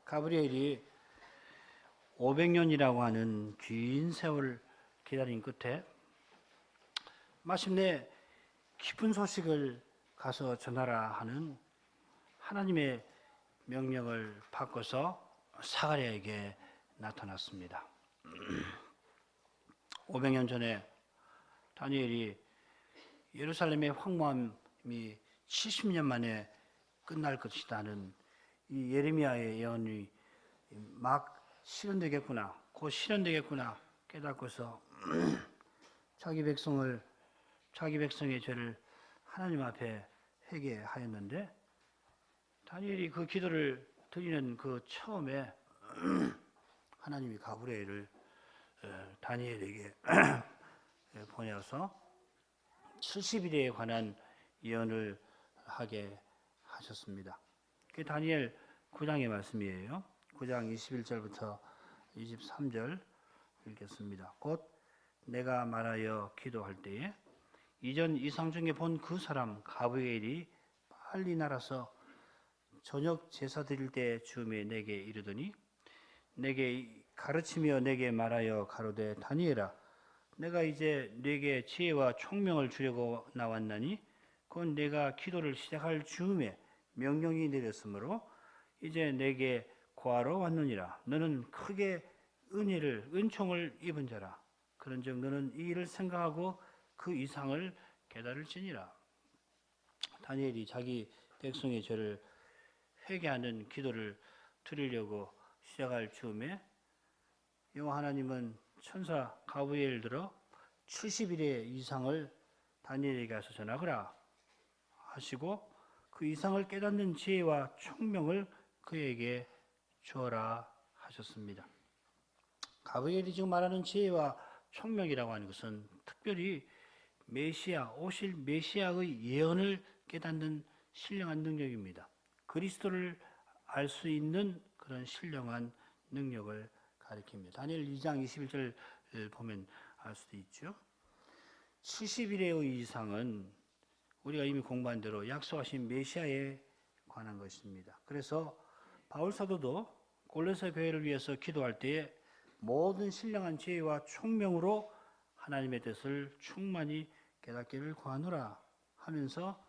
가브리엘이 500년이라고 하는 긴 세월 기다린 끝에 마침내 기쁜 소식을 가서 전하라 하는 하나님의 명령을 받고서 사가랴에게 나타났습니다. 500년 전에 다니엘이 예루살렘의 황무함이 70년 만에 끝날 것이라는 이 예레미야의 예언이 막 실현되겠구나, 곧 실현되겠구나 깨닫고서 자기 백성의 죄를 하나님 앞에 회개하였는데, 다니엘이 그 기도를 드리는 그 처음에 하나님이 가브리엘을 다니엘에게 보내어서 70일에 관한 예언을 하게 하셨습니다. 그게 다니엘 9장의 말씀이에요. 9장 21절부터 23절 읽겠습니다. 곧 내가 말하여 기도할 때에 이전 이상 중에 본 그 사람 가브리엘이 빨리 날아서 저녁 제사 드릴 때 즈음에 내게 이르더니 내게 가르치며 내게 말하여 가로되 다니엘아, 내가 이제 네게 지혜와 총명을 주려고 나왔나니 곧 내가 기도를 시작할 즈음에 명령이 내렸으므로 이제 내게 구하러 왔느니라. 너는 크게 은총을 입은 자라. 그런즉 너는 이 일을 생각하고 그 이상을 깨달을지니라. 다니엘이 자기 백성의 죄를 회개하는 기도를 드리려고 시작할 즈음에 여호와 하나님은 천사 가브리엘을 들어 70일의 이상을 다니엘에게 가서 전하거라 하시고 그 이상을 깨닫는 지혜와 총명을 그에게 주어라 하셨습니다. 가브리엘이 지금 말하는 지혜와 총명이라고 하는 것은 특별히 오실 메시아의 예언을 깨닫는 신령한 능력입니다. 그리스도를 알 수 있는 그런 신령한 능력을 가리킵니다. 다니엘 2장 21절 보면 알 수도 있죠. 70일의 이상은 우리가 이미 공부한 대로 약속하신 메시아에 관한 것입니다. 그래서 바울 사도도 골로새 교회를 위해서 기도할 때에 모든 신령한 지혜와 총명으로 하나님의 뜻을 충만히 깨닫기를 구하노라 하면서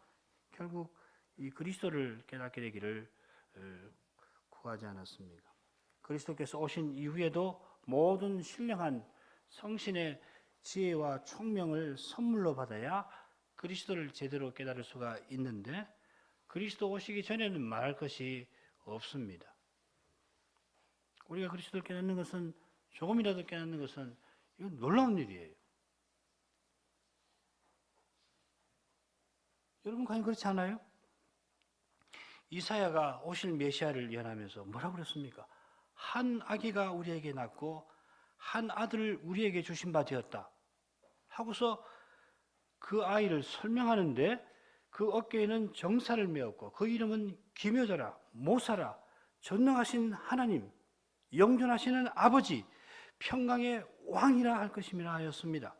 결국 이 그리스도를 깨닫게 되기를 구하지 않았습니까? 그리스도께서 오신 이후에도 모든 신령한 성신의 지혜와 총명을 선물로 받아야 그리스도를 제대로 깨달을 수가 있는데, 그리스도 오시기 전에는 말할 것이 없습니다. 우리가 그리스도를 깨닫는 것은, 조금이라도 깨닫는 것은 이건 놀라운 일이에요. 여러분 과연 그렇지 않아요? 이사야가 오실 메시아를 예언하면서 뭐라고 그랬습니까? 한 아기가 우리에게 낳고 한 아들을 우리에게 주신 바 되었다 하고서 그 아이를 설명하는데, 그 어깨에는 정사를 메었고 그 이름은 기묘자라, 모사라, 전능하신 하나님, 영존하시는 아버지, 평강의 왕이라 할 것임이라 하였습니다.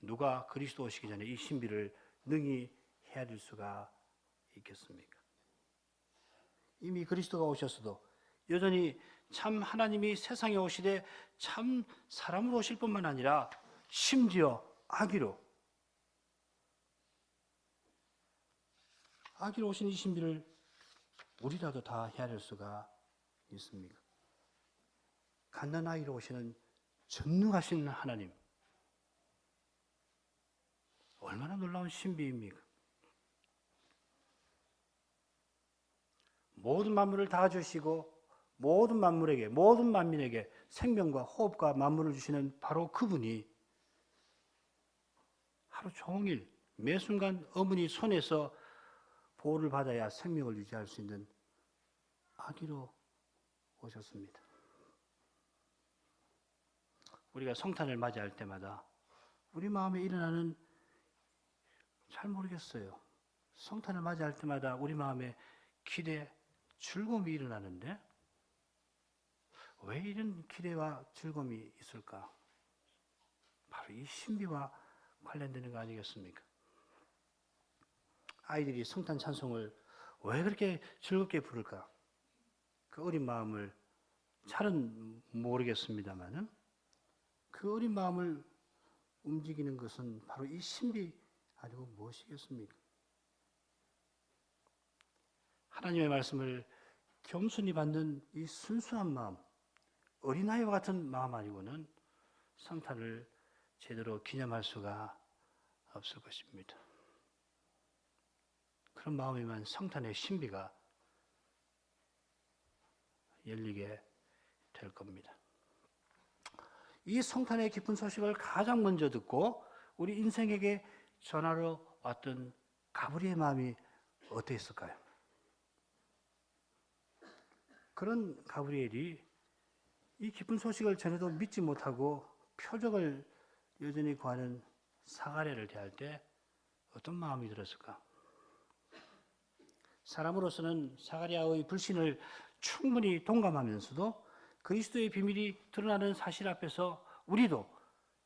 누가 그리스도 오시기 전에 이 신비를 능히 헤아릴 수가 있겠습니까? 이미 그리스도가 오셨어도 여전히 참 하나님이 세상에 오시되 참 사람으로 오실 뿐만 아니라 심지어 아기로 오신 이 신비를 우리라도 다 헤아릴 수가 있습니까? 갓난아이로 오시는 전능하신 하나님, 얼마나 놀라운 신비입니까? 모든 만물을 다 주시고 모든 만물에게, 모든 만민에게 생명과 호흡과 만물을 주시는 바로 그분이 하루 종일 매 순간 어머니 손에서 보호를 받아야 생명을 유지할 수 있는 아기로 오셨습니다. 우리가 성탄을 맞이할 때마다 우리 마음에 일어나는, 잘 모르겠어요. 성탄을 맞이할 때마다 우리 마음에 기대, 즐거움이 일어나는데 왜 이런 기대와 즐거움이 있을까? 바로 이 신비와 관련되는 거 아니겠습니까? 아이들이 성탄 찬송을 왜 그렇게 즐겁게 부를까? 그 어린 마음을 잘은 모르겠습니다만은 그 어린 마음을 움직이는 것은 바로 이 신비 아니고 무엇이겠습니까? 하나님의 말씀을 겸손히 받는 이 순수한 마음, 어린아이와 같은 마음 아니고는 성탄을 제대로 기념할 수가 없을 것입니다. 그런 마음이면 성탄의 신비가 열리게 될 겁니다. 이 성탄의 기쁜 소식을 가장 먼저 듣고 우리 인생에게 전하러 왔던 가브리엘의 마음이 어땠을까요? 그런 가브리엘이 이 기쁜 소식을 전해도 믿지 못하고 표적을 여전히 구하는 사가랴를 대할 때 어떤 마음이 들었을까? 사람으로서는 사가랴의 불신을 충분히 동감하면서도 그리스도의 비밀이 드러나는 사실 앞에서 우리도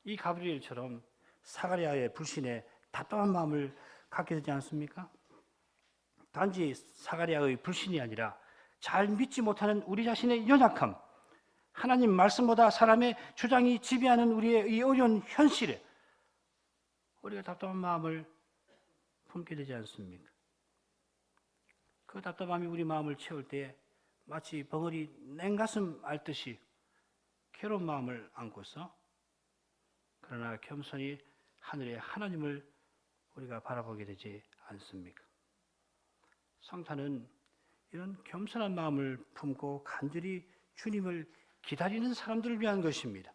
이 가브리엘처럼 사가랴의 불신에 답답한 마음을 갖게 되지 않습니까? 단지 사가랴의 불신이 아니라 잘 믿지 못하는 우리 자신의 연약함, 하나님 말씀보다 사람의 주장이 지배하는 우리의 이 어려운 현실에 우리가 답답한 마음을 품게 되지 않습니까? 그 답답함이 우리 마음을 채울 때 마치 벙어리 냉가슴 앓듯이 괴로운 마음을 안고서 그러나 겸손히 하늘의 하나님을 우리가 바라보게 되지 않습니까? 성탄은 이런 겸손한 마음을 품고 간절히 주님을 기다리는 사람들을 위한 것입니다.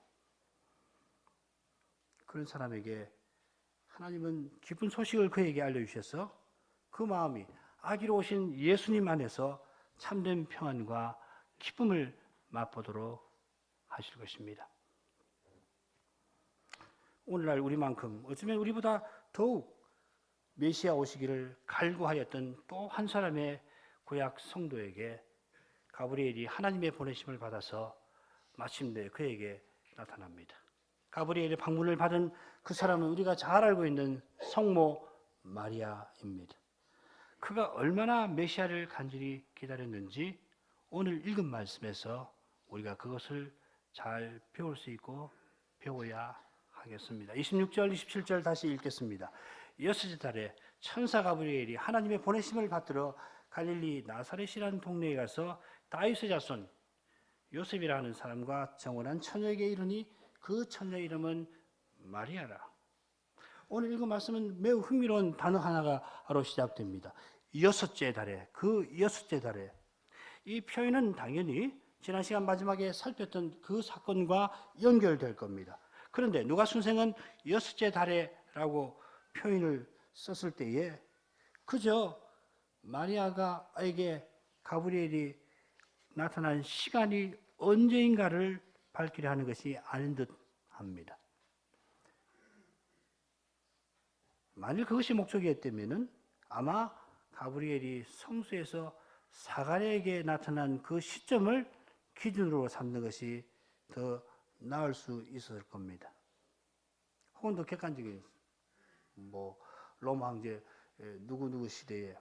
그런 사람에게 하나님은 기쁜 소식을 그에게 알려주셔서 그 마음이 아기로 오신 예수님 안에서 참된 평안과 기쁨을 맛보도록 하실 것입니다. 오늘날 우리만큼 어쩌면 우리보다 더욱 메시아 오시기를 갈구하였던 또 한 사람의 구약 성도에게 가브리엘이 하나님의 보내심을 받아서 마침내 그에게 나타납니다. 가브리엘의 방문을 받은 그 사람은 우리가 잘 알고 있는 성모 마리아입니다. 그가 얼마나 메시아를 간절히 기다렸는지 오늘 읽은 말씀에서 우리가 그것을 잘 배울 수 있고 배워야 하겠습니다. 26절, 27절 다시 읽겠습니다. 여섯째 달에 천사 가브리엘이 하나님의 보내심을 받들어 갈릴리 나사렛이라는 동네에 가서 다윗의 자손 요셉이라는 사람과 정혼한 처녀에게 이르니 그 처녀 이름은 마리아라. 오늘 읽은 말씀은 매우 흥미로운 단어 하나로 시작됩니다. 여섯째 달에, 그 여섯째 달에. 이 표현은 당연히 지난 시간 마지막에 살폈던 그 사건과 연결될 겁니다. 그런데 누가 순생은 여섯째 달에라고 표현을 썼을 때에 그저 마리아가에게 가브리엘이 나타난 시간이 언제인가를 밝히려 하는 것이 아닌 듯 합니다. 만일 그것이 목적이었다면 아마 가브리엘이 성소에서 사가랴에게 나타난 그 시점을 기준으로 삼는 것이 더 나을 수 있었을 겁니다. 혹은 더 객관적인 로마 황제 누구누구 시대에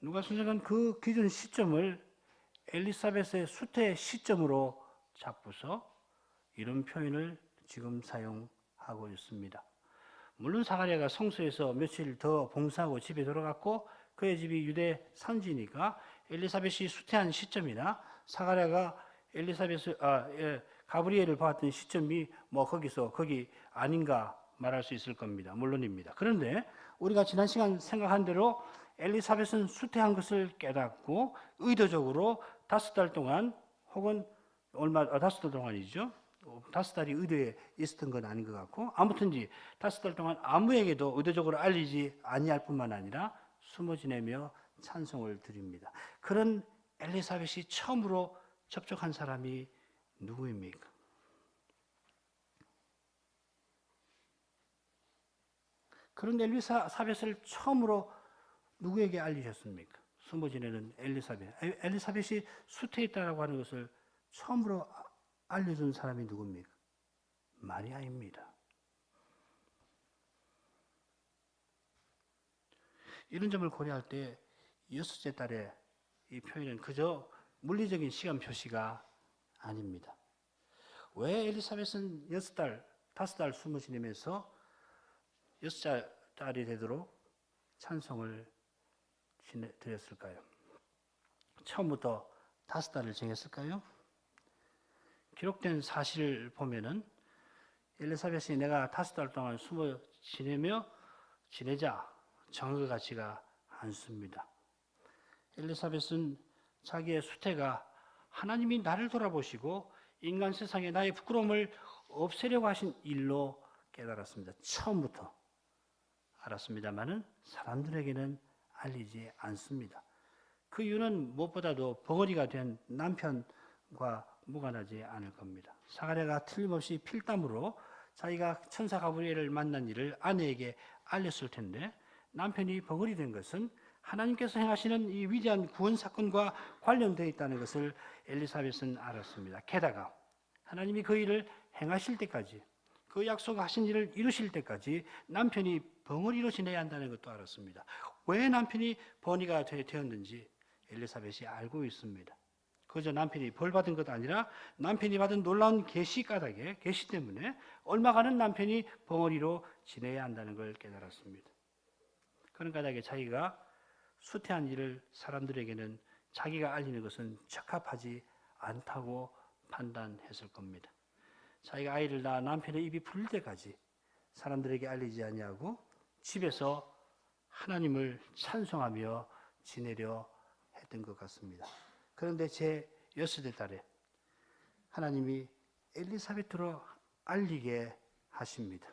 누가 순전한 그 기준 시점을 엘리사벳의 수태 시점으로 잡고서 이런 표현을 지금 사용하고 있습니다. 물론 사가랴가 성소에서 며칠 더 봉사하고 집에 돌아갔고 그의 집이 유대 산지니까 엘리사벳이 수태한 시점이나 사가랴가 가브리엘을 보았던 시점이 거기 아닌가 말할 수 있을 겁니다. 물론입니다. 그런데 우리가 지난 시간 생각한 대로 엘리사벳은 수태한 것을 깨닫고 의도적으로 5달 동안 혹은 5달 동안이죠. 5달이 의도에 있었던 건 아닌 것 같고 아무튼지 5달 동안 아무에게도 의도적으로 알리지 아니할 뿐만 아니라 숨어 지내며 찬송을 드립니다. 그런 엘리사벳이 처음으로 접촉한 사람이 누구입니까? 그런 엘리사벳을 처음으로 누구에게 알리셨습니까? 숨어 지내는 엘리사벳. 엘리사벳이 수태했다라고 하는 것을 처음으로 알려준 사람이 누굽니까? 마리아입니다. 이런 점을 고려할 때 여섯째 달의 이 표현은 그저 물리적인 시간 표시가 아닙니다. 왜 엘리사벳은 6달, 5달 숨을 지내면서 6달이 되도록 찬송을 드렸을까요? 처음부터 5달을 정했을까요? 기록된 사실을 보면은 엘리사벳이 내가 5달 동안 숨어 지내자 정한 것 같지가 않습니다. 엘리사벳은 자기의 수태가 하나님이 나를 돌아보시고 인간 세상에 나의 부끄러움을 없애려고 하신 일로 깨달았습니다. 처음부터 알았습니다만은 사람들에게는 알리지 않습니다. 그 이유는 무엇보다도 벙어리가 된 남편과 무관하지 않을 겁니다. 사가랴가 틀림없이 필담으로 자기가 천사 가브리엘을 만난 일을 아내에게 알렸을 텐데 남편이 벙어리 된 것은 하나님께서 행하시는 이 위대한 구원 사건과 관련되어 있다는 것을 엘리사벳은 알았습니다. 게다가 하나님이 그 일을 행하실 때까지, 그 약속하신 일을 이루실 때까지 남편이 벙어리로 지내야 한다는 것도 알았습니다. 왜 남편이 번이가 되었는지 엘리사벳이 알고 있습니다. 그저 남편이 벌 받은 것 아니라 남편이 받은 놀라운 계시 까닭에, 계시 때문에 얼마간은 남편이 벙어리로 지내야 한다는 걸 깨달았습니다. 그런 까닭에 자기가 수태한 일을 사람들에게는 자기가 알리는 것은 적합하지 않다고 판단했을 겁니다. 자기가 아이를 낳아 남편의 입이 풀릴 때까지 사람들에게 알리지 아니하고 집에서 하나님을 찬송하며 지내려 했던 것 같습니다. 그런데 제 6째 달에 하나님이 엘리사벳으로 알리게 하십니다.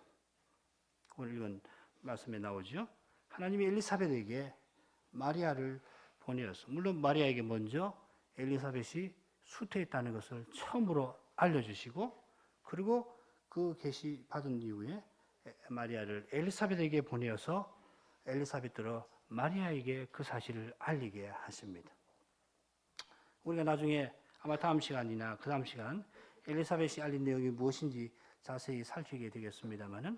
오늘 읽은 말씀에 나오죠. 하나님이 엘리사벳에게 마리아를 보내었어. 물론 마리아에게 먼저 엘리사벳이 수태했다는 것을 처음으로 알려주시고, 그리고 그 계시 받은 이후에 마리아를 엘리사벳에게 보내어서 엘리사벳으로 마리아에게 그 사실을 알리게 하십니다. 우리가 나중에 아마 다음 시간이나 그 다음 시간 엘리사벳이 알린 내용이 무엇인지 자세히 살피게 되겠습니다만은,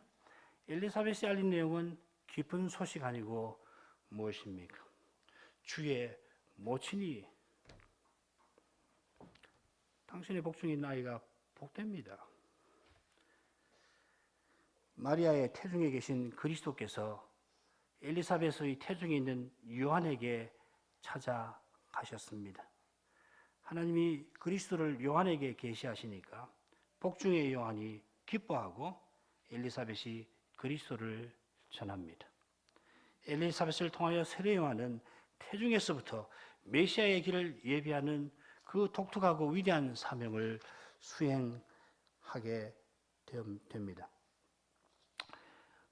엘리사벳이 알린 내용은 기쁜 소식 아니고 무엇입니까? 주의 모친이, 당신의 복중에 있는 아이가 복됩니다. 마리아의 태중에 계신 그리스도께서 엘리사벳의 태중에 있는 요한에게 찾아가셨습니다. 하나님이 그리스도를 요한에게 계시하시니까 복중의 요한이 기뻐하고 엘리사벳이 그리스도를 전합니다. 엘리사벳을 통하여 세례 요한은 태중에서부터 메시아의 길을 예비하는 그 독특하고 위대한 사명을 수행하게 됩니다.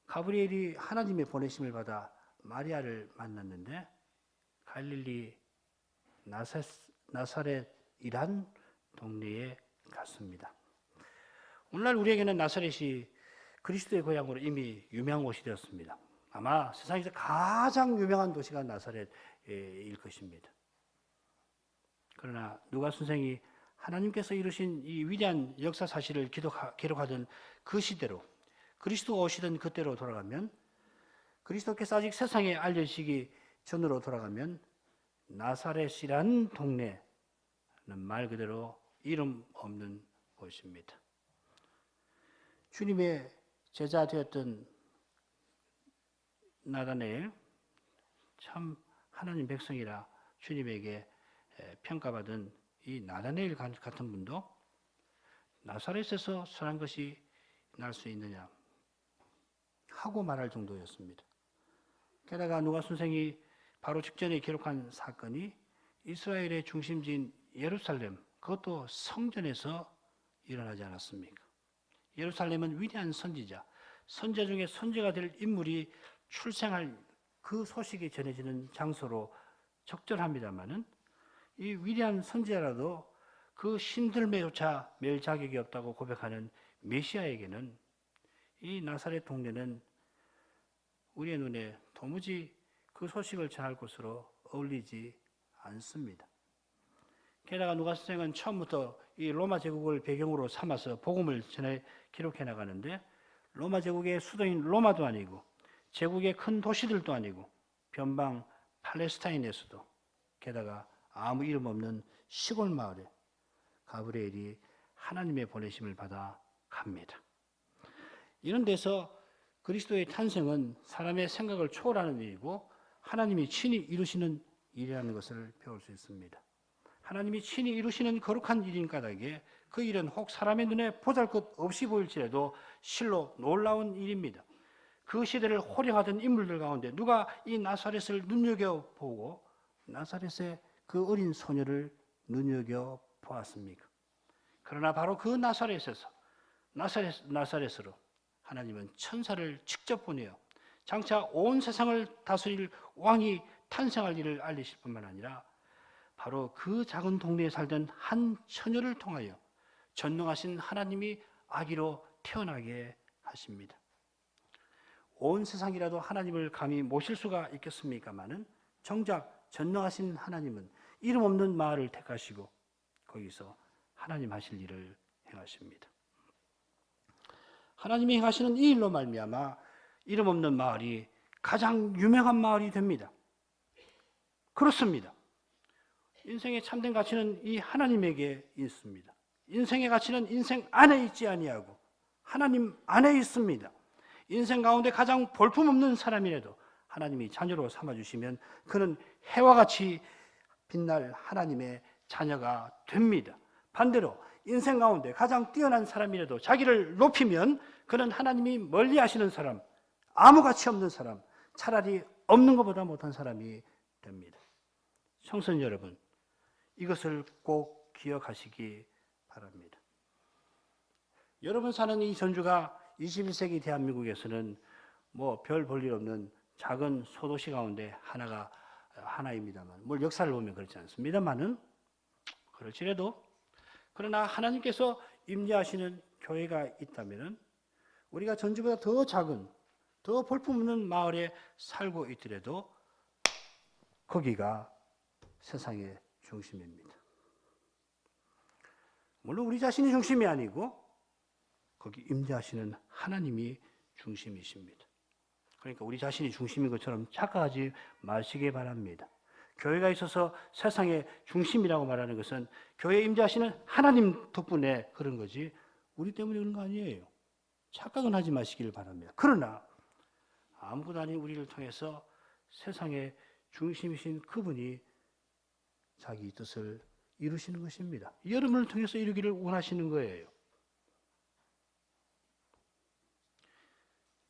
가브리엘이 하나님의 보내심을 받아 마리아를 만났는데 갈릴리 나사렛이란 동네에 갔습니다. 오늘날 우리에게는 나사렛이 그리스도의 고향으로 이미 유명한 곳이 되었습니다. 아마 세상에서 가장 유명한 도시가 나사렛일 것입니다. 그러나 누가 선생이 하나님께서 이루신 이 위대한 역사 사실을 기록하던 그 시대로, 그리스도가 오시던 그때로 돌아가면, 그리스도께서 아직 세상에 알려지기 전으로 돌아가면 나사렛이란 동네는 말 그대로 이름 없는 곳입니다. 주님의 제자 되었던 나다나엘, 참 하나님 백성이라 주님에게 평가받은 이 나다나엘 같은 분도 나사렛에서 선한 것이 날 수 있느냐 하고 말할 정도였습니다. 게다가 누가 선생이 바로 직전에 기록한 사건이 이스라엘의 중심지인 예루살렘, 그것도 성전에서 일어나지 않았습니까? 예루살렘은 위대한 선지자, 선지자 중에 선지가 될 인물이 출생할 그 소식이 전해지는 장소로 적절합니다마는 이 위대한 선지자라도 그 신들매조차 맬 자격이 없다고 고백하는 메시아에게는 이 나사렛 동네는 우리의 눈에 도무지 그 소식을 전할 곳으로 어울리지 않습니다. 게다가 누가 선생은 처음부터 이 로마 제국을 배경으로 삼아서 복음을 전해 기록해 나가는데, 로마 제국의 수도인 로마도 아니고 제국의 큰 도시들도 아니고 변방 팔레스타인에서도 게다가 아무 이름 없는 시골 마을에 가브리엘이 하나님의 보내심을 받아 갑니다. 이런 데서 그리스도의 탄생은 사람의 생각을 초월하는 일이고 하나님이 친히 이루시는 일이라는 것을 배울 수 있습니다. 하나님이 친히 이루시는 거룩한 일인 까닭에 그 일은 혹 사람의 눈에 보잘것없이 보일지라도 실로 놀라운 일입니다. 그 시대를 호령하던 인물들 가운데 누가 이 나사렛을 눈여겨보고 나사렛의 그 어린 소녀를 눈여겨보았습니까? 그러나 바로 그 나사렛에서 나사렛으로 하나님은 천사를 직접 보내어 장차 온 세상을 다스릴 왕이 탄생할 일을 알리실 뿐만 아니라 바로 그 작은 동네에 살던 한 처녀를 통하여 전능하신 하나님이 아기로 태어나게 하십니다. 온 세상이라도 하나님을 감히 모실 수가 있겠습니까마는 정작 전능하신 하나님은 이름 없는 마을을 택하시고 거기서 하나님 하실 일을 행하십니다. 하나님이 행하시는 이 일로 말미암아 이름 없는 마을이 가장 유명한 마을이 됩니다. 그렇습니다. 인생의 참된 가치는 이 하나님에게 있습니다. 인생의 가치는 인생 안에 있지 아니하고 하나님 안에 있습니다. 인생 가운데 가장 볼품없는 사람이라도 하나님이 자녀로 삼아주시면 그는 해와 같이 빛날 하나님의 자녀가 됩니다. 반대로 인생 가운데 가장 뛰어난 사람이라도 자기를 높이면 그는 하나님이 멀리 하시는 사람, 아무 가치 없는 사람, 차라리 없는 것보다 못한 사람이 됩니다. 청소년 여러분, 이것을 꼭 기억하시기 바랍니다. 여러분 사는 이 전주가 21세기 대한민국에서는 뭐 별 볼 일 없는 작은 소도시 가운데 하나입니다만, 뭘 역사를 보면 그렇지 않습니다만은 그럴지라도 그러나 하나님께서 임재하시는 교회가 있다면은 우리가 전주보다 더 작은, 더 볼품없는 마을에 살고 있더라도 거기가 세상의 중심입니다. 물론 우리 자신이 중심이 아니고 거기 임재하시는 하나님이 중심이십니다. 그러니까 우리 자신이 중심인 것처럼 착각하지 마시기 바랍니다. 교회가 있어서 세상의 중심이라고 말하는 것은 교회에 임재하시는 하나님 덕분에 그런 거지 우리 때문에 그런 거 아니에요. 착각은 하지 마시길 바랍니다. 그러나 아무것도 아닌 우리를 통해서 세상의 중심이신 그분이 자기 뜻을 이루시는 것입니다. 여러분을 통해서 이루기를 원하시는 거예요.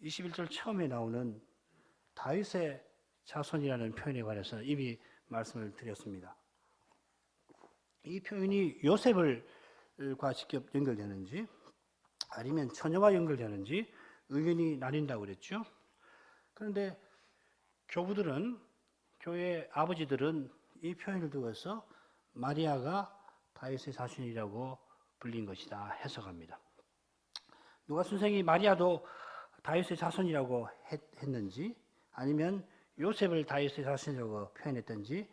21절 처음에 나오는 다윗의 자손이라는 표현에 관해서는 이미 말씀을 드렸습니다. 이 표현이 요셉과 직접 연결되는지 아니면 처녀와 연결되는지 의견이 나뉜다고 그랬죠. 그런데 교부들은, 교회 아버지들은 이 표현을 두어서 마리아가 다윗의 자손이라고 불린 것이다 해석합니다. 누가 선생이 마리아도 다윗의 자손이라고 했는지 아니면 요셉을 다윗의 자손이라고 표현했든지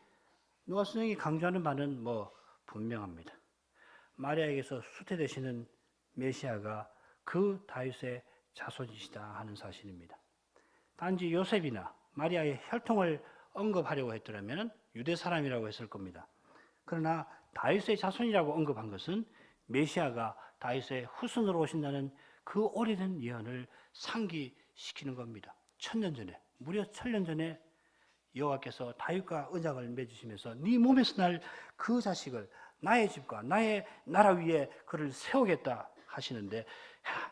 누가 선생이 강조하는 바는 분명합니다. 마리아에게서 수태되시는 메시아가 그 다윗의 자손이시다 하는 사실입니다. 단지 요셉이나 마리아의 혈통을 언급하려고 했더라면 유대 사람이라고 했을 겁니다. 그러나 다윗의 자손이라고 언급한 것은 메시아가 다윗의 후손으로 오신다는 그 오래된 예언을 상기시키는 겁니다. 1000년 전에, 무려 1000년 전에 여호와께서 다윗과 언약을 맺으시면서 네 몸에서 날 그 자식을 나의 집과 나의 나라 위에 그를 세우겠다 하시는데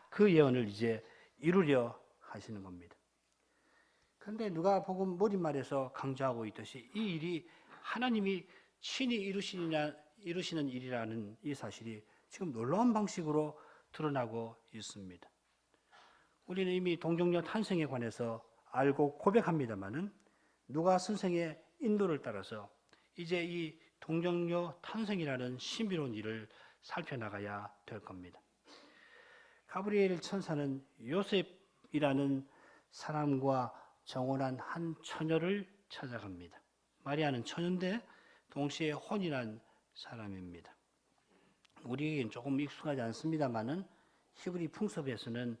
그 예언을 이제 이루려 하시는 겁니다. 그런데 누가복음 머릿말에서 강조하고 있듯이 이 일이 하나님이 친히 이루시는 일이라는 이 사실이 지금 놀라운 방식으로 드러나고 있습니다. 우리는 이미 동정녀 탄생에 관해서 알고 고백합니다마는 누가 선생의 인도를 따라서 이제 이 동정녀 탄생이라는 신비로운 일을 살펴나가야 될 겁니다. 가브리엘 천사는 요셉이라는 사람과 정혼한 한 처녀를 찾아갑니다. 마리아는 처녀인데 동시에 혼인한 사람입니다. 우리에겐 조금 익숙하지 않습니다만은 히브리 풍습에서는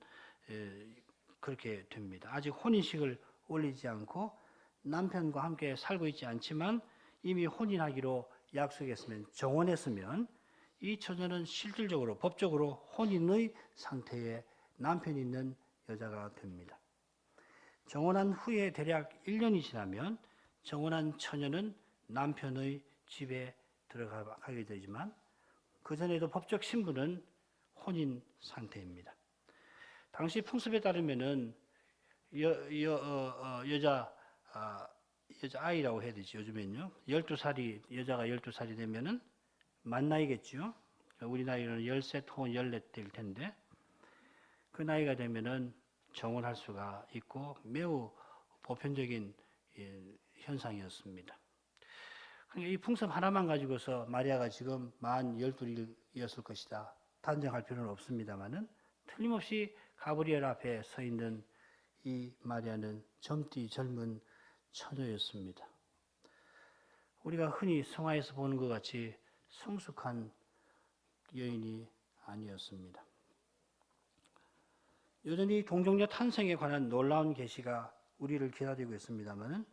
그렇게 됩니다. 아직 혼인식을 올리지 않고 남편과 함께 살고 있지 않지만 이미 혼인하기로 약속했으면, 정혼했으면 이 처녀는 실질적으로 법적으로 혼인의 상태에 남편이 있는 여자가 됩니다. 정혼한 후에 대략 1년이 지나면 정혼한 처녀는 남편의 집에 들어가게 되지만 그 전에도 법적 신분은 혼인 상태입니다. 당시 풍습에 따르면은 여자 아이라고 해야 되지, 요즘엔요. 12살이, 여자가 12살이 되면은 만 나이겠죠. 우리 나이로는 13 혹은 14 될 텐데, 그 나이가 되면은 정혼할 수가 있고 매우 보편적인 현상이었습니다. 그러니까 이 풍습 하나만 가지고서 마리아가 지금 만 12이었을 것이다 단정할 필요는 없습니다만은, 틀림없이 가브리엘 앞에 서 있는 이 마리아는 젊디 젊은 처녀였습니다. 우리가 흔히 성화에서 보는 것 같이 성숙한 여인이 아니었습니다. 여전히 동정녀 탄생에 관한 놀라운 계시가 우리를 기다리고 있습니다만,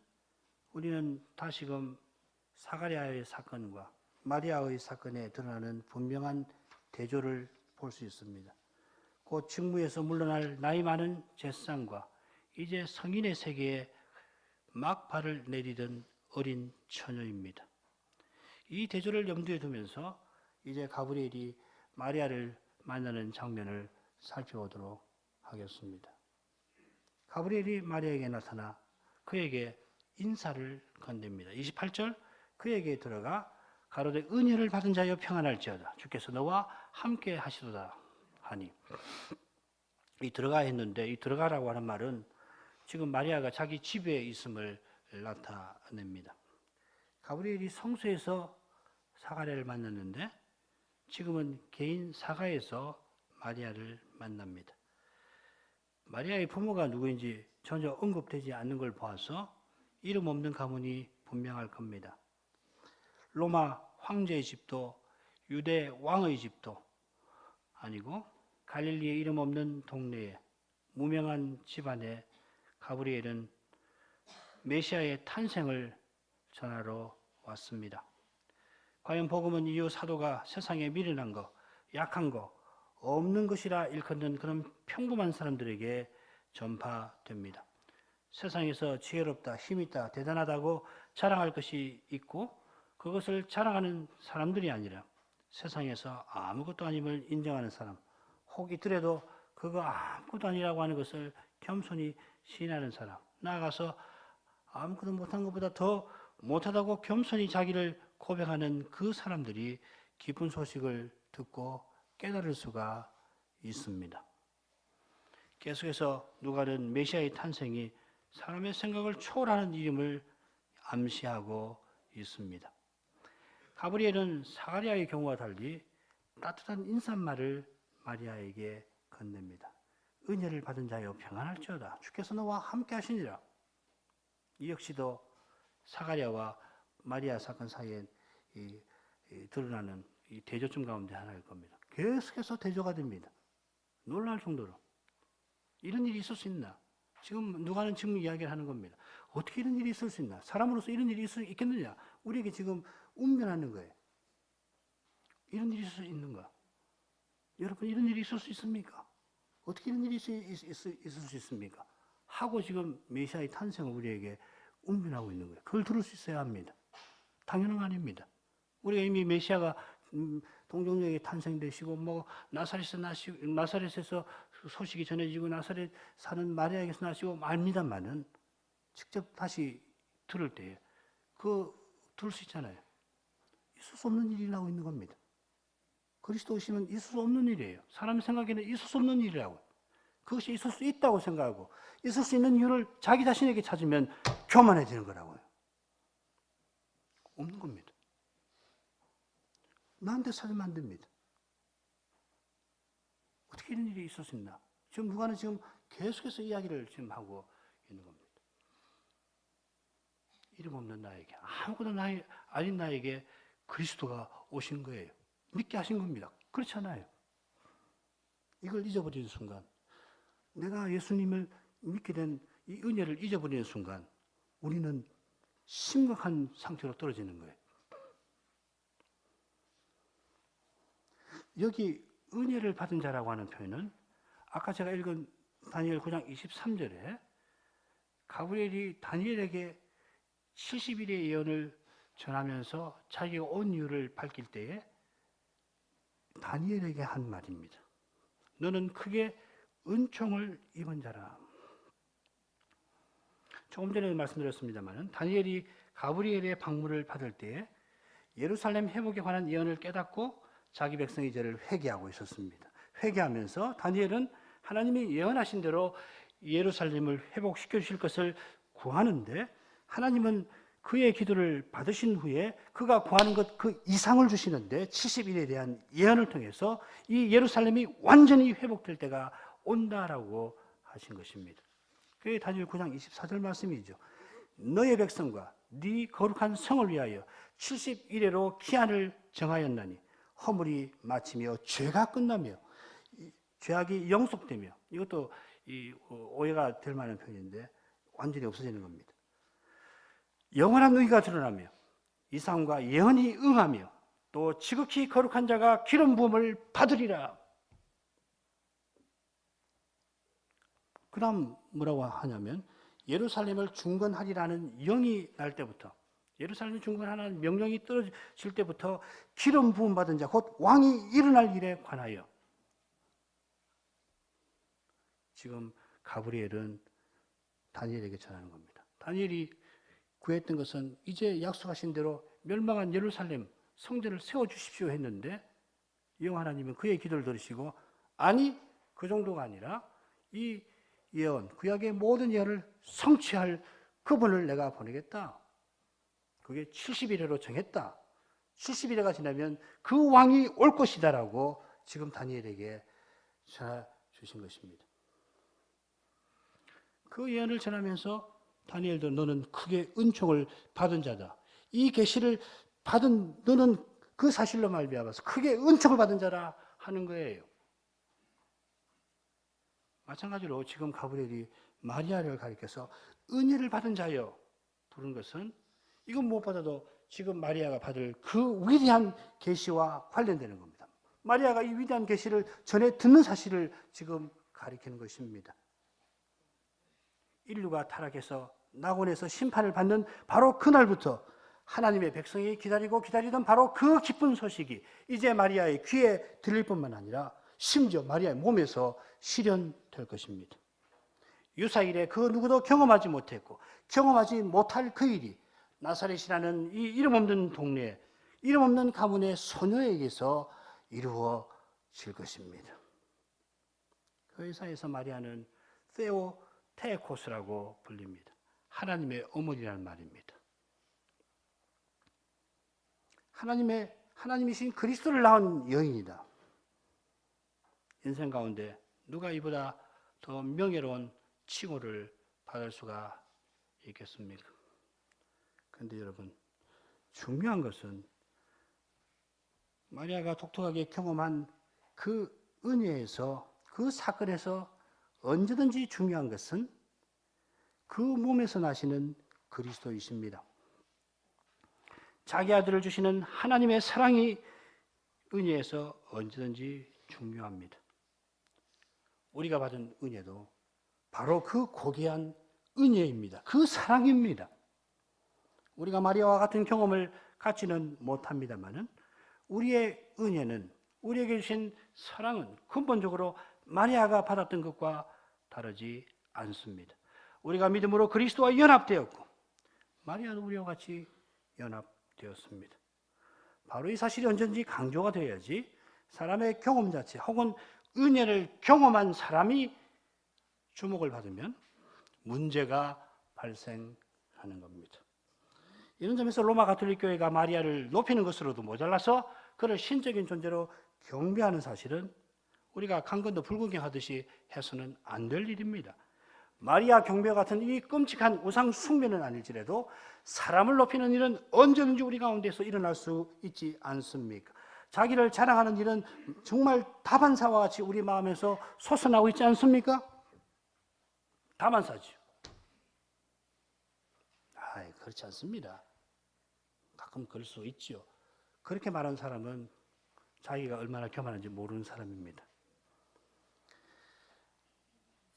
우리는 다시금 사가랴의 사건과 마리아의 사건에 드러나는 분명한 대조를 볼 수 있습니다. 곧 직무에서 물러날 나이 많은 제사장과 이제 성인의 세계에 막 발을 내디던 어린 처녀입니다. 이 대조를 염두에 두면서 이제 가브리엘이 마리아를 만나는 장면을 살펴보도록 하겠습니다. 가브리엘이 마리아에게 나타나 그에게 인사를 건넵니다. 28절, 그에게 들어가 가로되 은혜를 받은 자여 평안할지어다, 주께서 너와 함께 하시도다 하니. 이 들어가 했는데, 이 들어가라고 하는 말은 지금 마리아가 자기 집에 있음을 나타냅니다. 가브리엘이 성소에서 사가랴를 만났는데 지금은 개인 사가에서 마리아를 만납니다. 마리아의 부모가 누구인지 전혀 언급되지 않는 걸 보아서 이름 없는 가문이 분명할 겁니다. 로마 황제의 집도 유대 왕의 집도 아니고 갈릴리의 이름 없는 동네에 무명한 집안에 가브리엘은 메시아의 탄생을 전하러 왔습니다. 과연 복음은 이후 사도가 세상에 미련한 거, 약한 거, 없는 것이라 일컫는 그런 평범한 사람들에게 전파됩니다. 세상에서 지혜롭다, 힘있다, 대단하다고 자랑할 것이 있고 그것을 자랑하는 사람들이 아니라 세상에서 아무것도 아님을 인정하는 사람, 혹 있더라도 그거 아무것도 아니라고 하는 것을 겸손히 시인하는 사람, 나아가서 아무것도 못한 것보다 더 못하다고 겸손히 자기를 고백하는 그 사람들이 기쁜 소식을 듣고 깨달을 수가 있습니다. 계속해서 누가는 메시아의 탄생이 사람의 생각을 초월하는 일임을 암시하고 있습니다. 가브리엘은 사가랴의 경우와 달리 따뜻한 인사말을 마리아에게 건넵니다. 은혜를 받은 자여 평안할지어다, 주께서 너와 함께 하시니라. 이 역시도 사가랴와 마리아 사건 사이에 드러나는 이 대조점 가운데 하나일 겁니다. 계속해서 대조가 됩니다. 놀랄 정도로. 이런 일이 있을 수 있나? 지금 누가는 지금 이야기를 하는 겁니다. 어떻게 이런 일이 있을 수 있나? 사람으로서 이런 일이 있겠느냐? 우리에게 지금 운명하는 거예요. 이런 일이 있을 수 있는가? 여러분, 이런 일이 있을 수 있습니까? 어떻게 이런 일이 있을 수 있습니까? 하고 지금 메시아의 탄생을 우리에게 운명하고 있는 거예요. 그걸 들을 수 있어야 합니다. 당연한 거 아닙니다. 우리가 이미 메시아가 동정녀에게 탄생되시고 나사렛에서 소식이 전해지고 나사렛 사는 마리아에게서 나시고 압니다만은 직접 다시 들을 때 들을 수 있잖아요. 있을 수 없는 일이 나오고 있는 겁니다. 그리스도 오시면 있을 수 없는 일이에요. 사람 생각에는 있을 수 없는 일이라고. 그것이 있을 수 있다고 생각하고 있을 수 있는 이유를 자기 자신에게 찾으면 교만해지는 거라고요. 없는 겁니다. 나한테 찾으면 안 됩니다. 어떻게 이런 일이 있을 수 있나? 지금 누가는 지금 계속해서 이야기를 지금 하고 있는 겁니다. 이름 없는 나에게, 아무것도 아닌 나에게 그리스도가 오신 거예요. 믿게 하신 겁니다. 그렇지 않아요? 이걸 잊어버리는 순간, 내가 예수님을 믿게 된 이 은혜를 잊어버리는 순간 우리는 심각한 상태로 떨어지는 거예요. 여기 은혜를 받은 자라고 하는 표현은 아까 제가 읽은 다니엘 9장 23절에 가브리엘이 다니엘에게 70일의 예언을 전하면서 자기가 온 이유를 밝힐 때에 다니엘에게 한 말입니다. 너는 크게 은총을 입은 자라. 조금 전에 말씀드렸습니다만 다니엘이 가브리엘의 방문을 받을 때에 예루살렘 회복에 관한 예언을 깨닫고 자기 백성의 죄를 회개하고 있었습니다. 회개하면서 다니엘은 하나님이 예언하신 대로 예루살렘을 회복시켜 주실 것을 구하는데 하나님은 그의 기도를 받으신 후에 그가 구하는 것 그 이상을 주시는데 70일에 대한 예언을 통해서 이 예루살렘이 완전히 회복될 때가 온다라고 하신 것입니다. 그게 다니엘 9장 24절 말씀이죠. 너의 백성과 네 거룩한 성을 위하여 70일에로 기한을 정하였나니 허물이 마치며 죄가 끝나며 죄악이 영속되며, 이것도 오해가 될 만한 표현인데 완전히 없어지는 겁니다. 영원한 의가 드러나며 이상과 예언이 응하며 또 지극히 거룩한 자가 기름 부음을 받으리라. 그 다음 뭐라고 하냐면 예루살렘을 중건하리라는 영이 날 때부터, 예루살렘을 중건하라는 명령이 떨어질 때부터 기름 부음 받은 자 곧 왕이 일어날 일에 관하여 지금 가브리엘은 다니엘에게 전하는 겁니다. 다니엘이 구했던 것은 이제 약속하신 대로 멸망한 예루살렘 성전을 세워주십시오 했는데 여호와 하나님은 그의 기도를 들으시고 아니 그 정도가 아니라 이 예언, 구약의 모든 예언을 성취할 그분을 내가 보내겠다. 그게 70일에로 정했다. 70일에가 지나면 그 왕이 올 것이다라고 지금 다니엘에게 전해 주신 것입니다. 그 예언을 전하면서 다니엘도 너는 크게 은총을 받은 자다. 이 계시를 받은 너는 그 사실로 말미암아서 크게 은총을 받은 자라 하는 거예요. 마찬가지로 지금 가브리엘이 마리아를 가리켜서 은혜를 받은 자여 부른 것은 이건 무엇보다도 지금 마리아가 받을 그 위대한 계시와 관련되는 겁니다. 마리아가 이 위대한 계시를 전해 듣는 사실을 지금 가리키는 것입니다. 인류가 타락해서 낙원에서 심판을 받는 바로 그날부터 하나님의 백성이 기다리고 기다리던 바로 그 기쁜 소식이 이제 마리아의 귀에 들릴 뿐만 아니라 심지어 마리아의 몸에서 실현될 것입니다. 유사일에 그 누구도 경험하지 못했고 경험하지 못할 그 일이 나사렛이라는 이 이름 없는 동네, 이름 없는 가문의 소녀에게서 이루어질 것입니다. 그 의사에서 마리아는 테오테코스라고 불립니다. 하나님의 어머니라는 말입니다. 하나님이신 그리스도를 낳은 여인이다. 인생 가운데 누가 이보다 더 명예로운 칭호를 받을 수가 있겠습니까? 그런데 여러분, 중요한 것은 마리아가 독특하게 경험한 그 은혜에서, 그 사건에서 언제든지 중요한 것은 그 몸에서 나시는 그리스도이십니다. 자기 아들을 주시는 하나님의 사랑이 은혜에서 언제든지 중요합니다. 우리가 받은 은혜도 바로 그 고귀한 은혜입니다. 그 사랑입니다. 우리가 마리아와 같은 경험을 갖지는 못합니다만은 우리의 은혜는, 우리에게 주신 사랑은 근본적으로 마리아가 받았던 것과 다르지 않습니다. 우리가 믿음으로 그리스도와 연합되었고 마리아도 우리와 같이 연합되었습니다. 바로 이 사실이 언제든지 강조가 되어야지 사람의 경험 자체 혹은 은혜를 경험한 사람이 주목을 받으면 문제가 발생하는 겁니다. 이런 점에서 로마 가톨릭 교회가 마리아를 높이는 것으로도 모자라서 그를 신적인 존재로 경배하는 사실은 우리가 강건도 불구경하듯이 해서는 안 될 일입니다. 마리아 경배 같은 이 끔찍한 우상 숭배는 아닐지라도 사람을 높이는 일은 언제든지 우리 가운데서 일어날 수 있지 않습니까? 자기를 자랑하는 일은 정말 다반사와 같이 우리 마음에서 솟아나고 있지 않습니까? 다반사죠. 그렇지 않습니다. 가끔 그럴 수 있지요. 그렇게 말하는 사람은 자기가 얼마나 교만한지 모르는 사람입니다.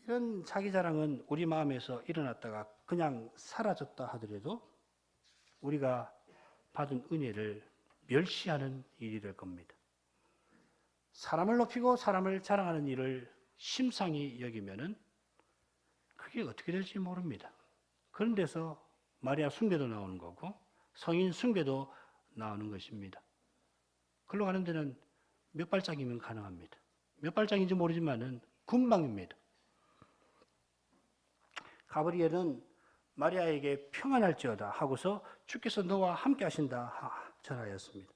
이런 자기 자랑은 우리 마음에서 일어났다가 그냥 사라졌다 하더라도 우리가 받은 은혜를 멸시하는 일이 될 겁니다. 사람을 높이고 사람을 자랑하는 일을 심상히 여기면은 그게 어떻게 될지 모릅니다. 그런 데서 마리아 숭배도 나오는 거고 성인 숭배도 나오는 것입니다. 글로 가는 데는 몇 발짝이면 가능합니다. 몇 발짝인지 모르지만은 군방입니다. 가브리엘은 마리아에게 평안할지어다 하고서 주께서 너와 함께 하신다 전하였습니다.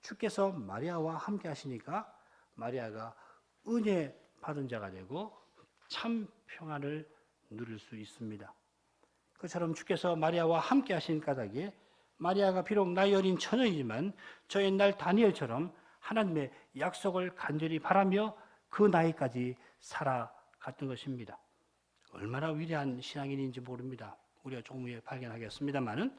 주께서 마리아와 함께 하시니까 마리아가 은혜 받은 자가 되고 참 평안을 누릴 수 있습니다. 그처럼 주께서 마리아와 함께 하신 까닭에 마리아가 비록 나이 어린 처녀이지만 저 옛날 다니엘처럼 하나님의 약속을 간절히 바라며 그 나이까지 살아갔던 것입니다. 얼마나 위대한 신앙인인지 모릅니다. 우리가 조금 후에 발견하겠습니다만은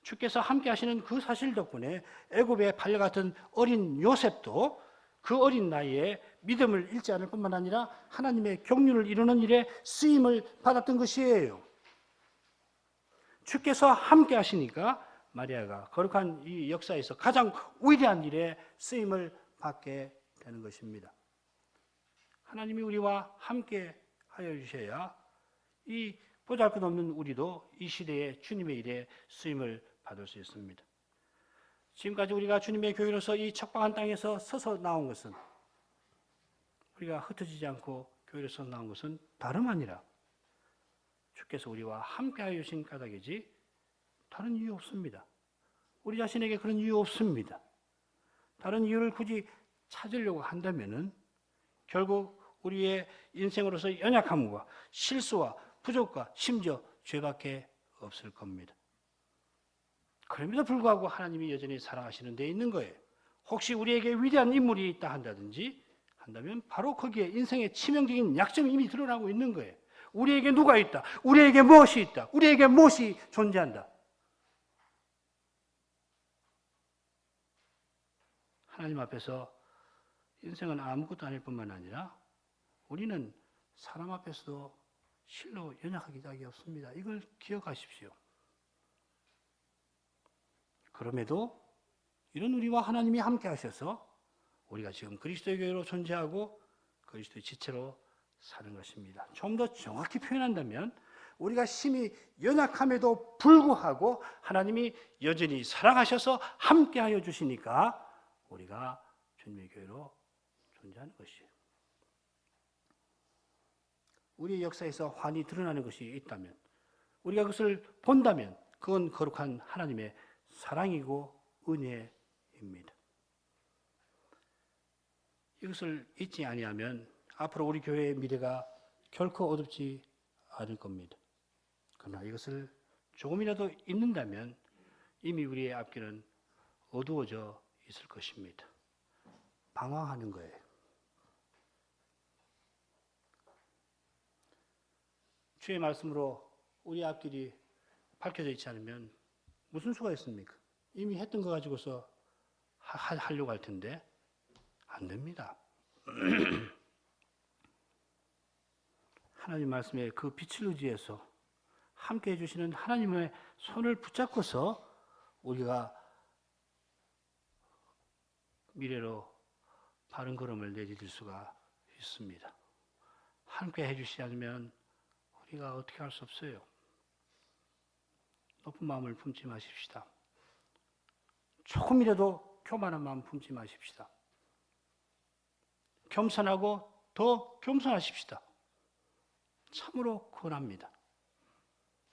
주께서 함께 하시는 그 사실 덕분에 애굽에 팔려갔던 어린 요셉도 그 어린 나이에 믿음을 잃지 않을 뿐만 아니라 하나님의 경륜을 이루는 일에 쓰임을 받았던 것이에요. 주께서 함께 하시니까 마리아가 거룩한 이 역사에서 가장 위대한 일에 쓰임을 받게 되는 것입니다. 하나님이 우리와 함께 하여 주셔야 이 보잘것없는 우리도 이 시대에 주님의 일에 쓰임을 받을 수 있습니다. 지금까지 우리가 주님의 교회로서 이 척박한 땅에서 서서 나온 것은 우리가 흩어지지 않고 교회로서 나온 것은 다름 아니라 주께서 우리와 함께하여 주신 까닭이지 다른 이유 없습니다. 우리 자신에게 그런 이유 없습니다. 다른 이유를 굳이 찾으려고 한다면은 결국 우리의 인생으로서 연약함과 실수와 부족과 심지어 죄밖에 없을 겁니다. 그럼에도 불구하고 하나님이 여전히 사랑하시는 데 있는 거예요. 혹시 우리에게 위대한 인물이 있다 한다면 바로 거기에 인생의 치명적인 약점이 이미 드러나고 있는 거예요. 우리에게 누가 있다. 우리에게 무엇이 있다. 우리에게 무엇이 존재한다. 하나님 앞에서 인생은 아무것도 아닐 뿐만 아니라 우리는 사람 앞에서도 실로 연약하기 짝이 없습니다. 이걸 기억하십시오. 그럼에도 이런 우리와 하나님이 함께 하셔서 우리가 지금 그리스도의 교회로 존재하고 그리스도의 지체로 사는 것입니다. 좀 더 정확히 표현한다면 우리가 심히 연약함에도 불구하고 하나님이 여전히 사랑하셔서 함께하여 주시니까 우리가 주님의 교회로 존재하는 것이에요. 우리의 역사에서 환히 드러나는 것이 있다면 우리가 그것을 본다면 그건 거룩한 하나님의 사랑이고 은혜입니다. 이것을 잊지 아니하면 앞으로 우리 교회의 미래가 결코 어둡지 않을 겁니다. 그러나 이것을 조금이라도 잊는다면 이미 우리의 앞길은 어두워져 있을 것입니다. 방황하는 거예요. 주의 말씀으로 우리 앞길이 밝혀져 있지 않으면 무슨 수가 있습니까? 이미 했던 거 가지고서 하려고 할 텐데 안 됩니다. 하나님 말씀에 그 빛을 의지해서 함께 해주시는 하나님의 손을 붙잡고서 우리가 미래로 바른 걸음을 내디딜 수가 있습니다. 함께 해주시지 않으면 우리가 어떻게 할 수 없어요. 높은 마음을 품지 마십시다. 조금이라도 교만한 마음 품지 마십시다. 겸손하고 더 겸손하십시다. 참으로 권합니다.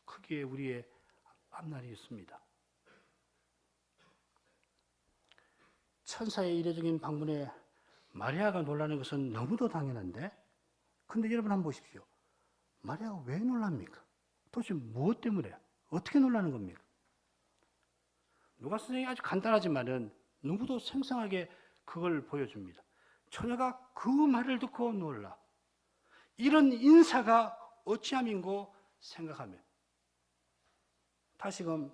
거기에 우리의 앞날이 있습니다. 천사의 이례적인 방문에 마리아가 놀라는 것은 너무도 당연한데 근데 여러분 한번 보십시오. 마리아가 왜 놀랍니까? 도대체 무엇 때문에? 어떻게 놀라는 겁니까? 누가 선생님이 아주 간단하지만은 너무도 생생하게 그걸 보여줍니다. 처녀가 그 말을 듣고 놀라. 이런 인사가 어찌함인고 생각하며 다시금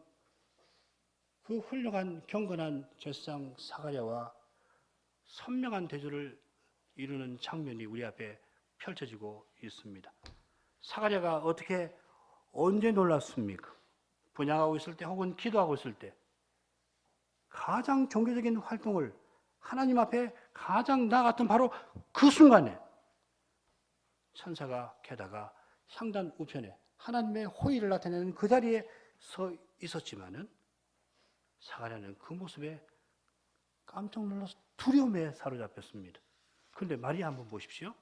그 훌륭한 경건한 제사장 사가랴와 선명한 대조를 이루는 장면이 우리 앞에 펼쳐지고 있습니다. 사가랴가 어떻게 언제 놀랐습니까? 분양하고 있을 때 혹은 기도하고 있을 때 가장 종교적인 활동을 하나님 앞에 가장 나아갔던 바로 그 순간에 천사가 게다가 향단 우편에 하나님의 호의를 나타내는 그 자리에 서 있었지만은 사가랴는 그 모습에 깜짝 놀라서 두려움에 사로잡혔습니다. 그런데 마리아 한번 보십시오.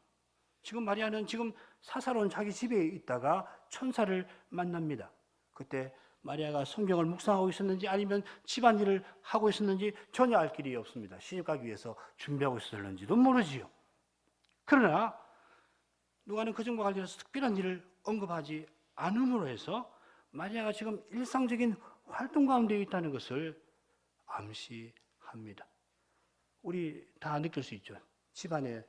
지금 마리아는 지금 사사로운 자기 집에 있다가 천사를 만납니다. 그때 마리아가 성경을 묵상하고 있었는지 아니면 집안일을 하고 있었는지 전혀 알 길이 없습니다. 시집 가기 위해서 준비하고 있었는지도 모르지요. 그러나 누가는 그 점과 관련해서 특별한 일을 언급하지 않음으로 해서 마리아가 지금 일상적인 활동 가운데 있다는 것을 암시합니다. 우리 다 느낄 수 있죠. 집안에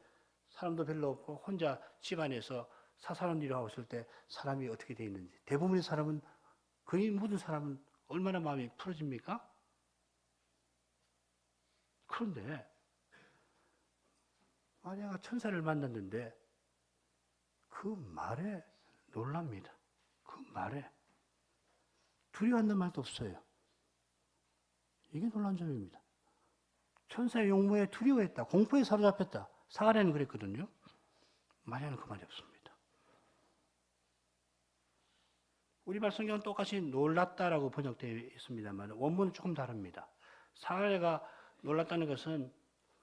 사람도 별로 없고 혼자 집안에서 사사로운 일을 하고 있을 때 사람이 어떻게 되어 있는지, 대부분의 사람은, 거의 모든 사람은 얼마나 마음이 풀어집니까? 그런데 마리아가 천사를 만났는데 그 말에 놀랍니다. 그 말에 두려워한다는 말도 없어요. 이게 놀라운 점입니다. 천사의 용모에 두려워했다, 공포에 사로잡혔다. 사가랴는 그랬거든요. 마리아는 그 말이 없습니다. 우리말 성경은 똑같이 놀랐다라고 번역되어 있습니다만 원문은 조금 다릅니다. 사가랴가 놀랐다는 것은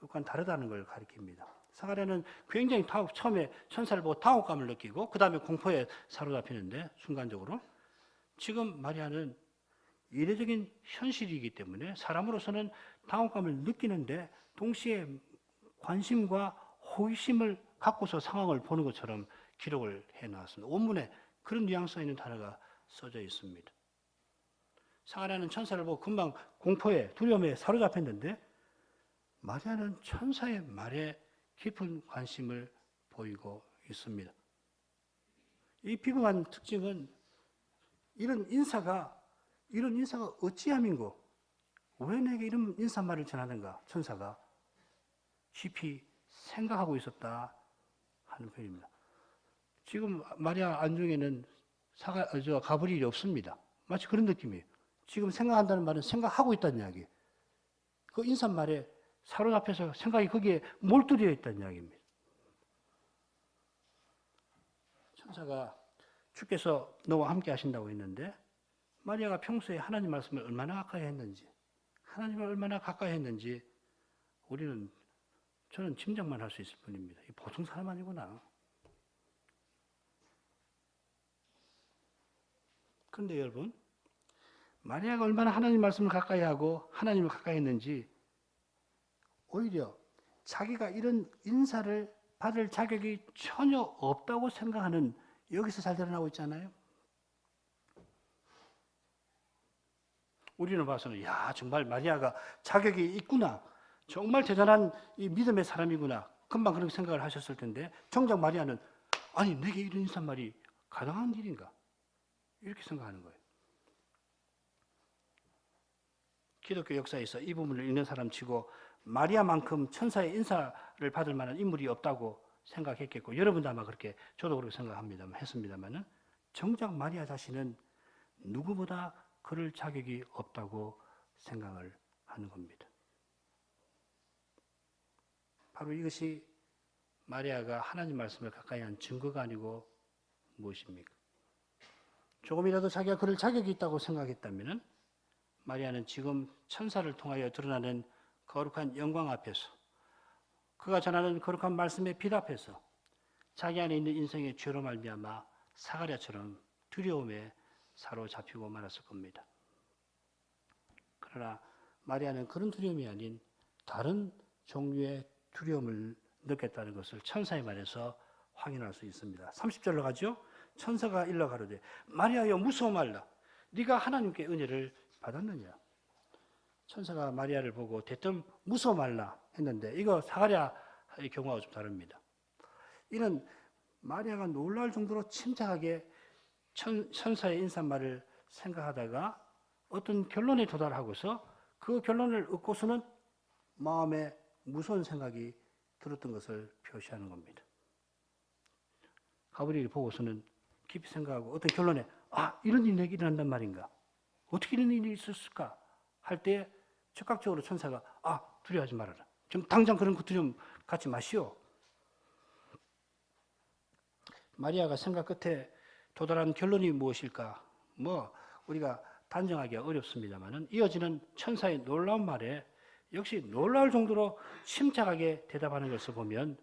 약간 다르다는 걸 가리킵니다. 사가랴는 굉장히 처음에 천사를 보고 당혹감을 느끼고 그 다음에 공포에 사로잡히는데 순간적으로, 지금 마리아는 이례적인 현실이기 때문에 사람으로서는 당혹감을 느끼는데 동시에 관심과 호기심을 갖고서 상황을 보는 것처럼 기록을 해놨습니다. 원문에 그런 뉘앙스가 있는 단어가 써져 있습니다. 사가랴는 천사를 보고 금방 공포에 두려움에 사로잡혔는데 마리아는 천사의 말에 깊은 관심을 보이고 있습니다. 이 비범한 특징은 이런 인사가 어찌함인고, 왜 내게 이런 인사말을 전하는가, 천사가 깊이 생각하고 있었다 하는 표현입니다. 지금 마리아 안중에는 가브리엘이 없습니다. 마치 그런 느낌이에요. 지금 생각한다는 말은 생각하고 있다는 이야기. 그 인사말에 사로잡혀서 생각이 거기에 몰두되어 있다는 이야기입니다. 천사가 주께서 너와 함께 하신다고 했는데 마리아가 평소에 하나님 말씀을 얼마나 가까이 했는지, 하나님을 얼마나 가까이 했는지 저는 짐작만 할 수 있을 뿐입니다. 보통 사람 아니구나. 그런데 여러분, 마리아가 얼마나 하나님 말씀을 가까이 하고 하나님을 가까이 했는지 오히려 자기가 이런 인사를 받을 자격이 전혀 없다고 생각하는, 여기서 잘 드러나고 있잖아요. 우리는 봐서는 정말 마리아가 자격이 있구나, 정말 대단한 이 믿음의 사람이구나, 금방 그렇게 생각을 하셨을 텐데 정작 마리아는 아니 내게 이런 인사말이 가능한 일인가, 이렇게 생각하는 거예요. 기독교 역사에서 이 부분을 읽는 사람 치고 마리아만큼 천사의 인사를 받을 만한 인물이 없다고 생각했겠고, 여러분도 아마 그렇게, 저도 그렇게 했습니다만은 정작 마리아 자신은 누구보다 그럴 자격이 없다고 생각을 하는 겁니다. 바로 이것이 마리아가 하나님 말씀을 가까이 한 증거가 아니고 무엇입니까? 조금이라도 자기가 그럴 자격이 있다고 생각했다면 마리아는 지금 천사를 통하여 드러나는 거룩한 영광 앞에서, 그가 전하는 거룩한 말씀의 빛 앞에서 자기 안에 있는 인생의 죄로 말미암아 사가랴처럼 두려움에 사로잡히고 말았을 겁니다. 그러나 마리아는 그런 두려움이 아닌 다른 종류의 두려움을 느꼈다는 것을 천사의 말에서 확인할 수 있습니다. 30절로 가죠. 천사가 일러 가로되 마리아여 무서워 말라, 네가 하나님께 은혜를 받았느냐. 천사가 마리아를 보고 대뜸 무서워 말라 했는데 이거 사가랴의 경우하고 좀 다릅니다. 이는 마리아가 놀랄 정도로 침착하게 천사의 인사말을 생각하다가 어떤 결론에 도달하고서 그 결론을 얻고서는 마음에 무서운 생각이 들었던 것을 표시하는 겁니다. 가브리엘이 보고서는 깊이 생각하고 어떤 결론에 이런 일이 내게 일어난단 말인가? 어떻게 이런 일이 있었을까? 할 때 즉각적으로 천사가 두려워하지 말아라. 좀 당장 그런 것도 좀 갖지 마시오. 마리아가 생각 끝에 도달한 결론이 무엇일까? 우리가 단정하기가 어렵습니다만은 이어지는 천사의 놀라운 말에 역시 놀라울 정도로 침착하게 대답하는 것을 보면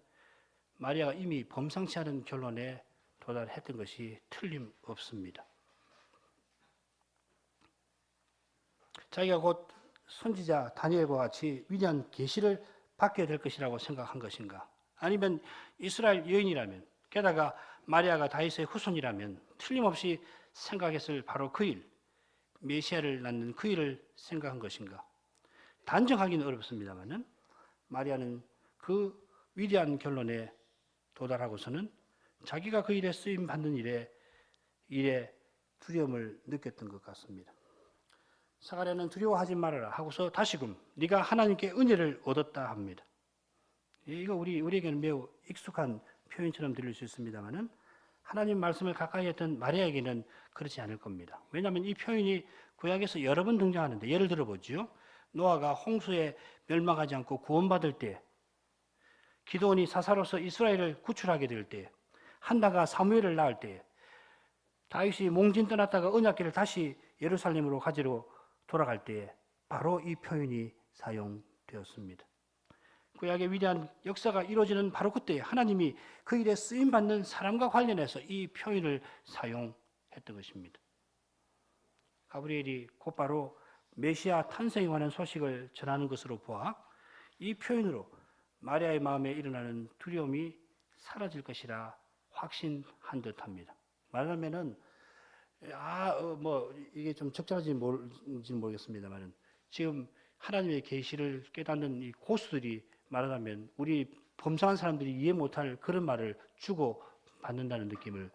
마리아가 이미 범상치 않은 결론에 도달했던 것이 틀림없습니다. 자기가 곧 선지자 다니엘과 같이 위대한 계시를 받게 될 것이라고 생각한 것인가? 아니면 이스라엘 여인이라면, 게다가 마리아가 다윗의 후손이라면 틀림없이 생각했을 바로 그 일, 메시아를 낳는 그 일을 생각한 것인가? 단정하기는 어렵습니다만은 마리아는 그 위대한 결론에 도달하고서는 자기가 그 일에 쓰임 받는 일에 두려움을 느꼈던 것 같습니다. 사가랴는 두려워하지 말아라 하고서 다시금 네가 하나님께 은혜를 얻었다 합니다. 이거 우리에게는 매우 익숙한 표현처럼 들릴 수 있습니다만은 하나님 말씀을 가까이 했던 마리아에게는 그렇지 않을 겁니다. 왜냐하면 이 표현이 구약에서 여러 번 등장하는데 예를 들어보죠. 노아가 홍수에 멸망하지 않고 구원받을 때, 기드온이 사사로서 이스라엘을 구출하게 될 때, 한나가 사무엘을 낳을 때, 다윗이 몽진 떠났다가 언약궤를 다시 예루살렘으로 가지러 돌아갈 때 바로 이 표현이 사용되었습니다. 구약의 위대한 역사가 이루어지는 바로 그때 하나님이 그 일에 쓰임받는 사람과 관련해서 이 표현을 사용했던 것입니다. 가브리엘이 곧바로 메시아 탄생에 관한 소식을 전하는 것으로 보아 이 표현으로 마리아의 마음에 일어나는 두려움이 사라질 것이라 확신한 듯합니다. 말하면은 이게 좀 적절한지 모르겠습니다만은 지금 하나님의 계시를 깨닫는 이 고수들이 말하자면 우리 범상한 사람들이 이해 못할 그런 말을 주고 받는다는 느낌을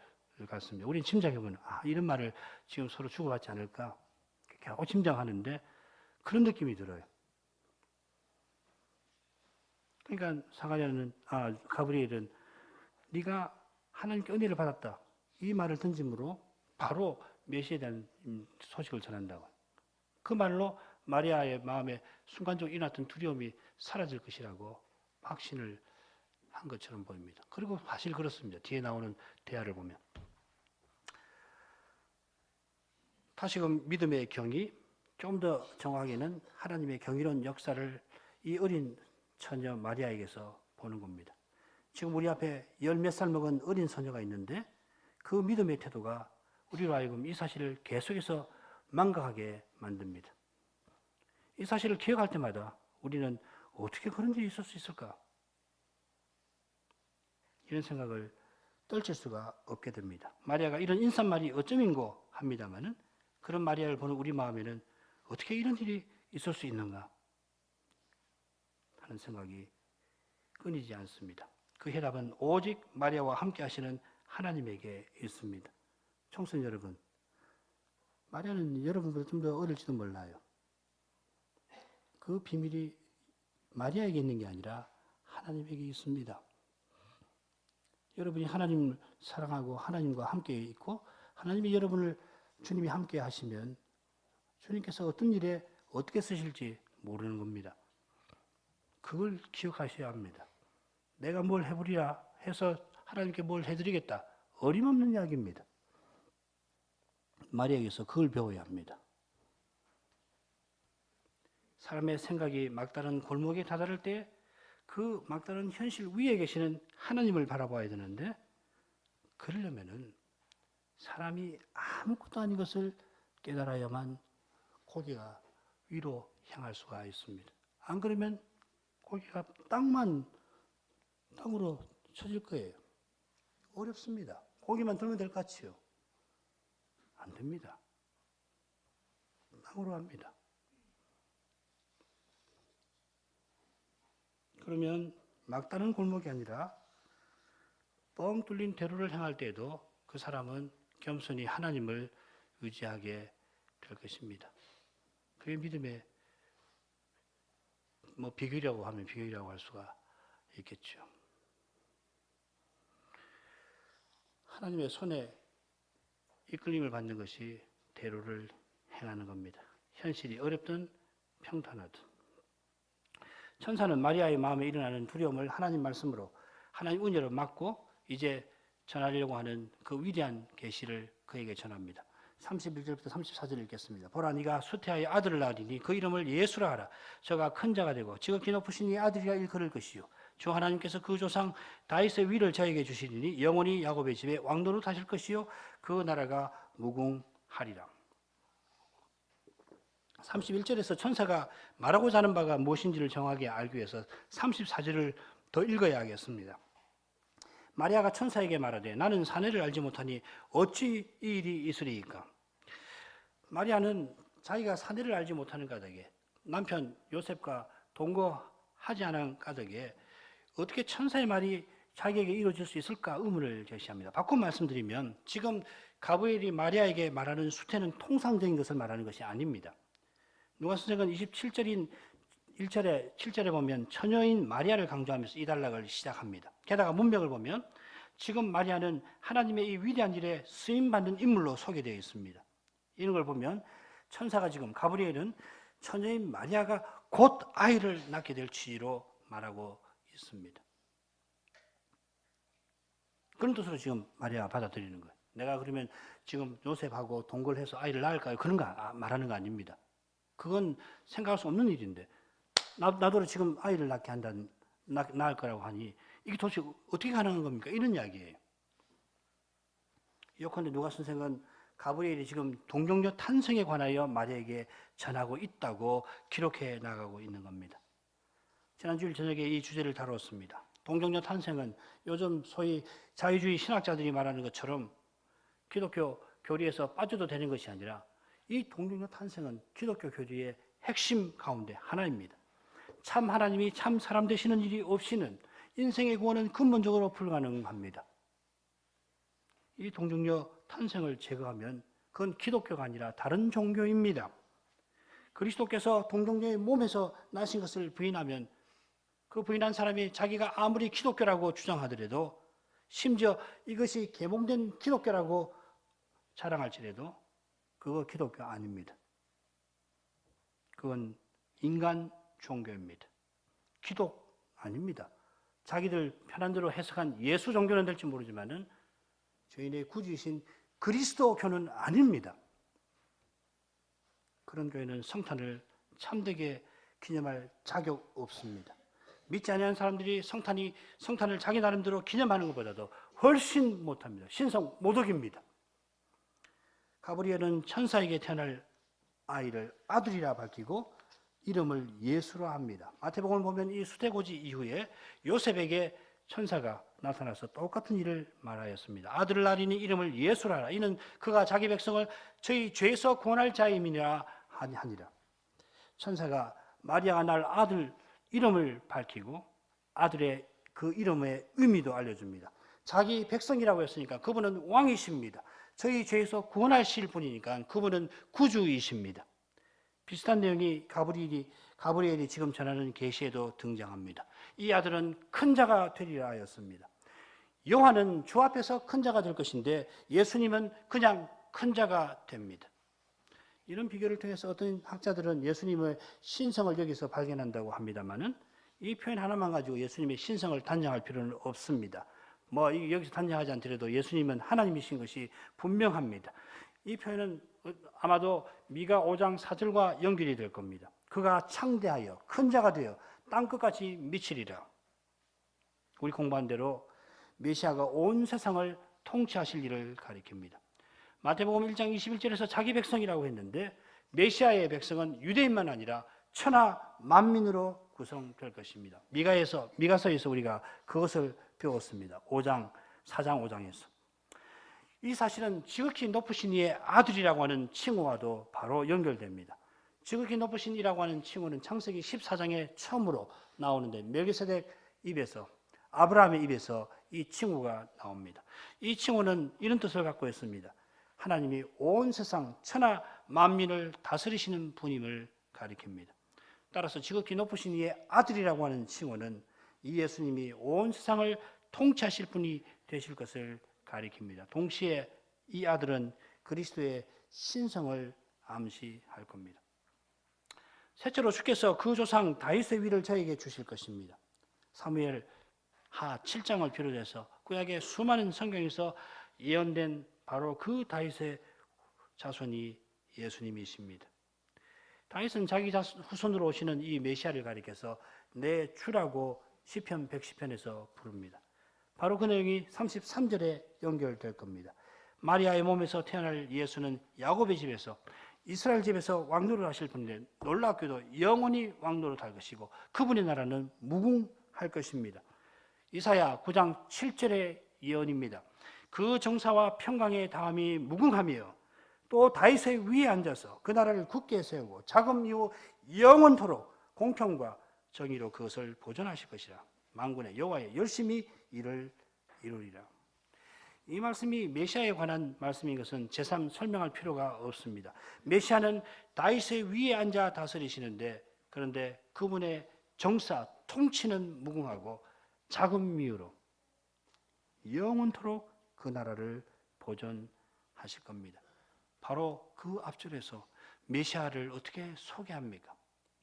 갖습니다. 우리는 짐작해보면 이런 말을 지금 서로 주고받지 않을까 겨우 짐작하는데 그런 느낌이 들어요. 그러니까 가브리엘은 네가 하나님께 은혜를 받았다 이 말을 던짐으로 바로 메시아에 대한 소식을 전한다고. 그 말로 마리아의 마음에 순간적으로 일어났던 두려움이 사라질 것이라고 확신을 한 것처럼 보입니다. 그리고 사실 그렇습니다. 뒤에 나오는 대화를 보면. 다시금 믿음의 경이, 좀 더 정확하게는 하나님의 경이로운 역사를 이 어린 처녀 마리아에게서 보는 겁니다. 지금 우리 앞에 10몇 살 먹은 어린 소녀가 있는데 그 믿음의 태도가 우리로 하여금 이 사실을 계속해서 망각하게 만듭니다. 이 사실을 기억할 때마다 우리는 어떻게 그런 일이 있을 수 있을까? 이런 생각을 떨칠 수가 없게 됩니다. 마리아가 이런 인사말이 어쩌민고 합니다마는 그런 마리아를 보는 우리 마음에는 어떻게 이런 일이 있을 수 있는가 하는 생각이 끊이지 않습니다. 그 해답은 오직 마리아와 함께 하시는 하나님에게 있습니다. 청소년 여러분, 마리아는 여러분보다 좀 더 어릴지도 몰라요. 그 비밀이 마리아에게 있는 게 아니라 하나님에게 있습니다. 여러분이 하나님을 사랑하고 하나님과 함께 있고 하나님이 여러분을 주님이 함께 하시면 주님께서 어떤 일에 어떻게 쓰실지 모르는 겁니다. 그걸 기억하셔야 합니다. 내가 뭘 해보리라 해서 하나님께 뭘 해드리겠다. 어림없는 이야기입니다. 마리아에게서 그걸 배워야 합니다. 사람의 생각이 막다른 골목에 다다를 때 그 막다른 현실 위에 계시는 하나님을 바라봐야 되는데 그러려면은 사람이 아무것도 아닌 것을 깨달아야만 고개가 위로 향할 수가 있습니다. 안 그러면 고개가 땅으로 쳐질 거예요. 어렵습니다. 고개만 들면 될 것 같지요? 안 됩니다. 땅으로 합니다. 그러면 막다른 골목이 아니라 뻥 뚫린 대로를 향할 때에도 그 사람은 겸손히 하나님을 의지하게 될 것입니다. 그게 믿음의 비결이라고 하면 비결이라고 할 수가 있겠죠. 하나님의 손에 이끌림을 받는 것이 대로를 행하는 겁니다. 현실이 어렵든 평탄하든. 천사는 마리아의 마음에 일어나는 두려움을 하나님 말씀으로, 하나님 은혜로 막고 이제 전하려고 하는 그 위대한 계시를 그에게 전합니다. 31절부터 34절 읽겠습니다. 보라, 네가 수태하여 아들을 낳으리니 그 이름을 예수라 하라. 저가 큰 자가 되고 지극히 높으신 이 아들이라 일컬을 것이요 주 하나님께서 그 조상 다윗의 위를 저에게 주시리니 영원히 야곱의 집에 왕노릇 하실 것이요 그 나라가 무궁하리라. 31절에서 천사가 말하고자 하는 바가 무엇인지를 정확하게 알기 위해서 34절을 더 읽어야 하겠습니다. 마리아가 천사에게 말하되 나는 사내를 알지 못하니 어찌 이 일이 있으리이까. 마리아는 자기가 사내를 알지 못하는 까닭에 남편 요셉과 동거하지 않은 까닭에 어떻게 천사의 말이 자기에게 이루어질 수 있을까 의문을 제시합니다. 바꿔 말씀드리면 지금 가브리엘이 마리아에게 말하는 수태는 통상적인 것을 말하는 것이 아닙니다. 누가복음 27절인 7절에 보면 처녀인 마리아를 강조하면서 이 단락을 시작합니다. 게다가 문맥을 보면 지금 마리아는 하나님의 이 위대한 일에 쓰임받는 인물로 소개되어 있습니다. 이런 걸 보면 천사가 지금 가브리엘은 처녀인 마리아가 곧 아이를 낳게 될 취지로 말하고 있습니다. 그런 뜻으로 지금 마리아가 받아들이는 거예요. 내가 그러면 지금 요셉하고 동거를 해서 아이를 낳을까요? 그런 거 말하는 거 아닙니다. 그건 생각할 수 없는 일인데 나도 지금 아이를 낳을 거라고 하니 이게 도대체 어떻게 가능한 겁니까? 이런 이야기예요. 요컨대 누가 선생은 가브리엘이 지금 동정녀 탄생에 관하여 마리아에게 전하고 있다고 기록해 나가고 있는 겁니다. 지난주일 저녁에 이 주제를 다루었습니다. 동정녀 탄생은 요즘 소위 자유주의 신학자들이 말하는 것처럼 기독교 교리에서 빠져도 되는 것이 아니라 이 동정녀 탄생은 기독교 교리의 핵심 가운데 하나입니다. 참 하나님이 참 사람 되시는 일이 없이는 인생의 구원은 근본적으로 불가능합니다. 이 동정녀 탄생을 제거하면 그건 기독교가 아니라 다른 종교입니다. 그리스도께서 동정녀의 몸에서 나신 것을 부인하면 그 부인한 사람이 자기가 아무리 기독교라고 주장하더라도 심지어 이것이 계몽된 기독교라고 자랑할지라도 그거 기독교 아닙니다. 그건 인간 종교입니다. 기독 아닙니다. 자기들 편한 대로 해석한 예수 종교는 될지 모르지만은 저희의 구주이신 그리스도교는 아닙니다. 그런 교회는 성탄을 참되게 기념할 자격 없습니다. 믿지 않는 사람들이 성탄을 자기 나름대로 기념하는 것보다도 훨씬 못합니다. 신성 모독입니다. 가브리엘은 천사에게 태어날 아이를 아들이라 밝히고 이름을 예수로 합니다. 마태복음을 보면 이 수태고지 이후에 요셉에게 천사가 나타나서 똑같은 일을 말하였습니다. 아들을 낳으니 이름을 예수라 하라. 이는 그가 자기 백성을 저희 죄에서 구원할 자임이라 하니라. 천사가 마리아가 낳을 아들 이름을 밝히고 아들의 그 이름의 의미도 알려줍니다. 자기 백성이라고 했으니까 그분은 왕이십니다. 저희 죄에서 구원하실 분이니까 그분은 구주이십니다. 비슷한 내용이 가브리엘이 지금 전하는 계시에도 등장합니다. 이 아들은 큰 자가 되리라 하였습니다. 요한은 주 앞에서 큰 자가 될 것인데 예수님은 그냥 큰 자가 됩니다. 이런 비교를 통해서 어떤 학자들은 예수님의 신성을 여기서 발견한다고 합니다만은 이 표현 하나만 가지고 예수님의 신성을 단정할 필요는 없습니다. 여기서 단정하지 않더라도 예수님은 하나님이신 것이 분명합니다. 이 표현은 아마도 미가 5장 4절과 연결이 될 겁니다. 그가 창대하여 큰 자가 되어 땅끝까지 미치리라. 우리 공부한 대로 메시아가 온 세상을 통치하실 일을 가리킵니다. 마태복음 1장 21절에서 자기 백성이라고 했는데 메시아의 백성은 유대인만 아니라 천하 만민으로 구성될 것입니다. 미가서에서 우리가 그것을 배웠습니다. 4장 5장에서. 이 사실은 지극히 높으신 이의 아들이라고 하는 칭호와도 바로 연결됩니다. 지극히 높으신 이라고 하는 칭호는 창세기 14장에 처음으로 나오는데 멜기세덱 입에서, 아브라함의 입에서 이 칭호가 나옵니다. 이 칭호는 이런 뜻을 갖고 있습니다. 하나님이 온 세상 천하 만민을 다스리시는 분임을 가리킵니다. 따라서 지극히 높으신 이의 아들이라고 하는 칭호는 이 예수님이 온 세상을 통치하실 분이 되실 것을 가리킵니다. 동시에 이 아들은 그리스도의 신성을 암시할 겁니다. 셋째로 주께서 그 조상 다윗의 위를 저에게 주실 것입니다. 사무엘 하 7장을 비롯해서 구약의 수많은 성경에서 예언된 바로 그 다윗의 자손이 예수님이십니다. 다윗은 자기 후손으로 오시는 이 메시아를 가리켜서 내 주라고 시편 110편에서 부릅니다. 바로 그 내용이 33절에 연결될 겁니다. 마리아의 몸에서 태어날 예수는 야곱의 집에서 이스라엘 집에서 왕노릇 하실 분인데 놀랍게도 영원히 왕노릇 할 것이고 그분의 나라는 무궁할 것입니다. 이사야 9장 7절의 예언입니다. 그 정사와 평강의 다음이 무궁하며 또 다윗의 위에 앉아서 그 나라를 굳게 세우고 자금 이후 영원토록 공평과 정의로 그것을 보존하실 것이라. 만군의 여호와의 열심히 일을 이루리라. 이 말씀이 메시아에 관한 말씀인 것은 제3 설명할 필요가 없습니다. 메시아는 다윗의 위에 앉아 다스리시는데 그런데 그분의 정사, 통치는 무궁하고 자금 이후로 영원토록 그 나라를 보존하실 겁니다. 바로 그 앞줄에서 메시아를 어떻게 소개합니까?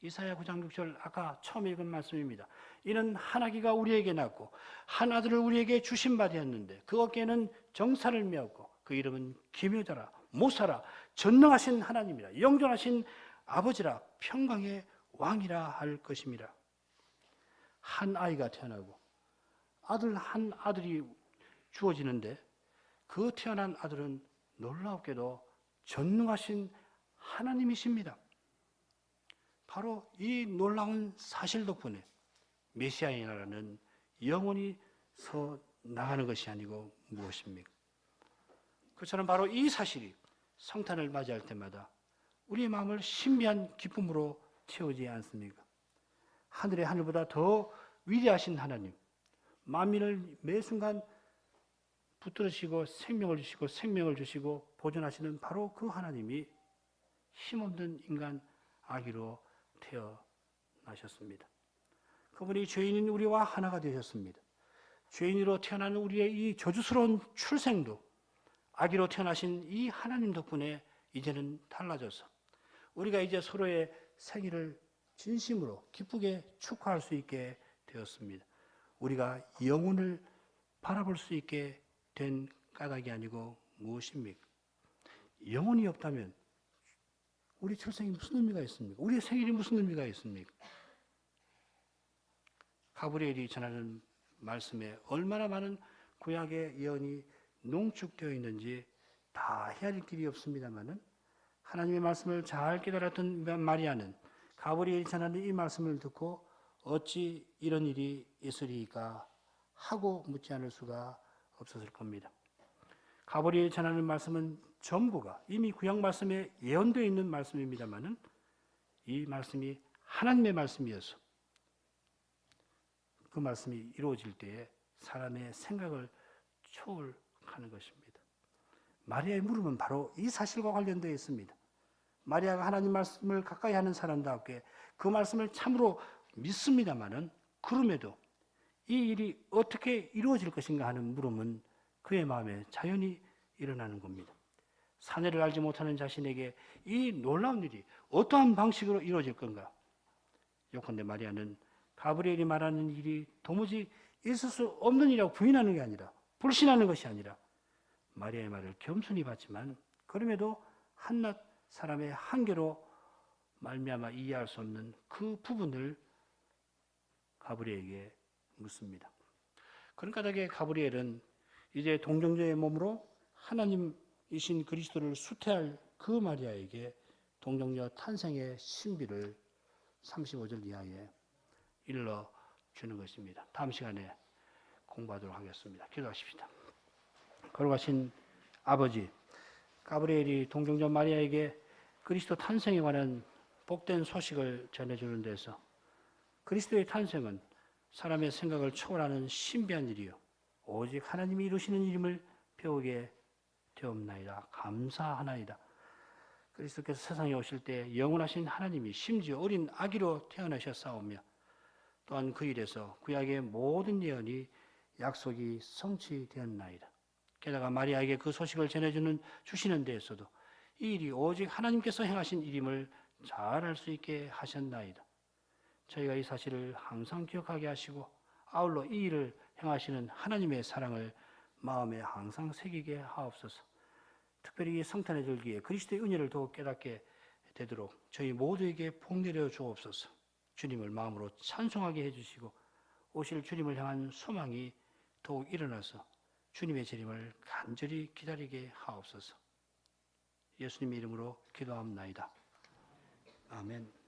이사야 9장 6절 아까 처음 읽은 말씀입니다. 이는 한 아기가 우리에게 낳고 한 아들을 우리에게 주신 바 되었는데 그 어깨에는 정사를 메었고 그 이름은 기묘자라 모사라 전능하신 하나님이라 영존하신 아버지라 평강의 왕이라 할 것임이라. 한 아이가 태어나고 한 아들이 주어지는데 그 태어난 아들은 놀랍게도 전능하신 하나님이십니다. 바로 이 놀라운 사실 덕분에 메시아의 나라는 영원히 서 나가는 것이 아니고 무엇입니까? 그처럼 바로 이 사실이 성탄을 맞이할 때마다 우리의 마음을 신비한 기쁨으로 채우지 않습니까? 하늘의 하늘보다 더 위대하신 하나님, 만민을 매 순간 붙들으시고 생명을 주시고 보존하시는 바로 그 하나님이 힘없는 인간 아기로 태어나셨습니다. 그분이 죄인인 우리와 하나가 되셨습니다. 죄인으로 태어나는 우리의 이 저주스러운 출생도 아기로 태어나신 이 하나님 덕분에 이제는 달라져서 우리가 이제 서로의 생일을 진심으로 기쁘게 축하할 수 있게 되었습니다. 우리가 영혼을 바라볼 수 있게 된 까닭이 아니고 무엇입니까? 영혼이 없다면 우리 출생이 무슨 의미가 있습니까? 우리의 생일이 무슨 의미가 있습니까? 가브리엘이 전하는 말씀에 얼마나 많은 구약의 예언이 농축되어 있는지 다 헤아릴 길이 없습니다만은 하나님의 말씀을 잘 깨달았던 마리아는 가브리엘이 전하는 이 말씀을 듣고 어찌 이런 일이 있으리까 하고 묻지 않을 수가 없었을 겁니다. 가브리엘이 전하는 말씀은 전부가 이미 구약 말씀에 예언되어 있는 말씀입니다만은 이 말씀이 하나님의 말씀이어서 그 말씀이 이루어질 때에 사람의 생각을 초월하는 것입니다. 마리아의 물음은 바로 이 사실과 관련되어 있습니다. 마리아가 하나님 말씀을 가까이 하는 사람답게 그 말씀을 참으로 믿습니다마는 그럼에도 이 일이 어떻게 이루어질 것인가 하는 물음은 그의 마음에 자연히 일어나는 겁니다. 사내를 알지 못하는 자신에게 이 놀라운 일이 어떠한 방식으로 이루어질 건가? 요컨대 마리아는 가브리엘이 말하는 일이 도무지 있을 수 없는 일이라고 부인하는 게 아니라 불신하는 것이 아니라 마리아의 말을 겸손히 받지만 그럼에도 한낱 사람의 한계로 말미암아 이해할 수 없는 그 부분을 가브리엘에게 묻습니다. 그런 까닭에 가브리엘은 이제 동정녀의 몸으로 하나님이신 그리스도를 수태할 그 마리아에게 동정녀 탄생의 신비를 35절 이하에 일러주는 것입니다. 다음 시간에 공부하도록 하겠습니다. 기도하십시다. 걸어가신 아버지, 가브리엘이 동정녀 마리아에게 그리스도 탄생에 관한 복된 소식을 전해주는 데서 그리스도의 탄생은 사람의 생각을 초월하는 신비한 일이요 오직 하나님이 이루시는 일임을 배우게 되옵나이다. 감사하나이다. 그리스도께서 세상에 오실 때 영원하신 하나님이 심지어 어린 아기로 태어나셨사오며 또한 그 일에서 구약의 모든 예언이 약속이 성취되었나이다. 게다가 마리아에게 그 소식을 주시는 데에서도 이 일이 오직 하나님께서 행하신 일임을 잘 알 수 있게 하셨나이다. 저희가 이 사실을 항상 기억하게 하시고 아울러 이 일을 행하시는 하나님의 사랑을 마음에 항상 새기게 하옵소서. 특별히 이 성탄의 절기에 그리스도의 은혜를 더욱 깨닫게 되도록 저희 모두에게 복내려 주옵소서. 주님을 마음으로 찬송하게 해주시고 오실 주님을 향한 소망이 더욱 일어나서 주님의 재림을 간절히 기다리게 하옵소서. 예수님의 이름으로 기도합나이다. 아멘.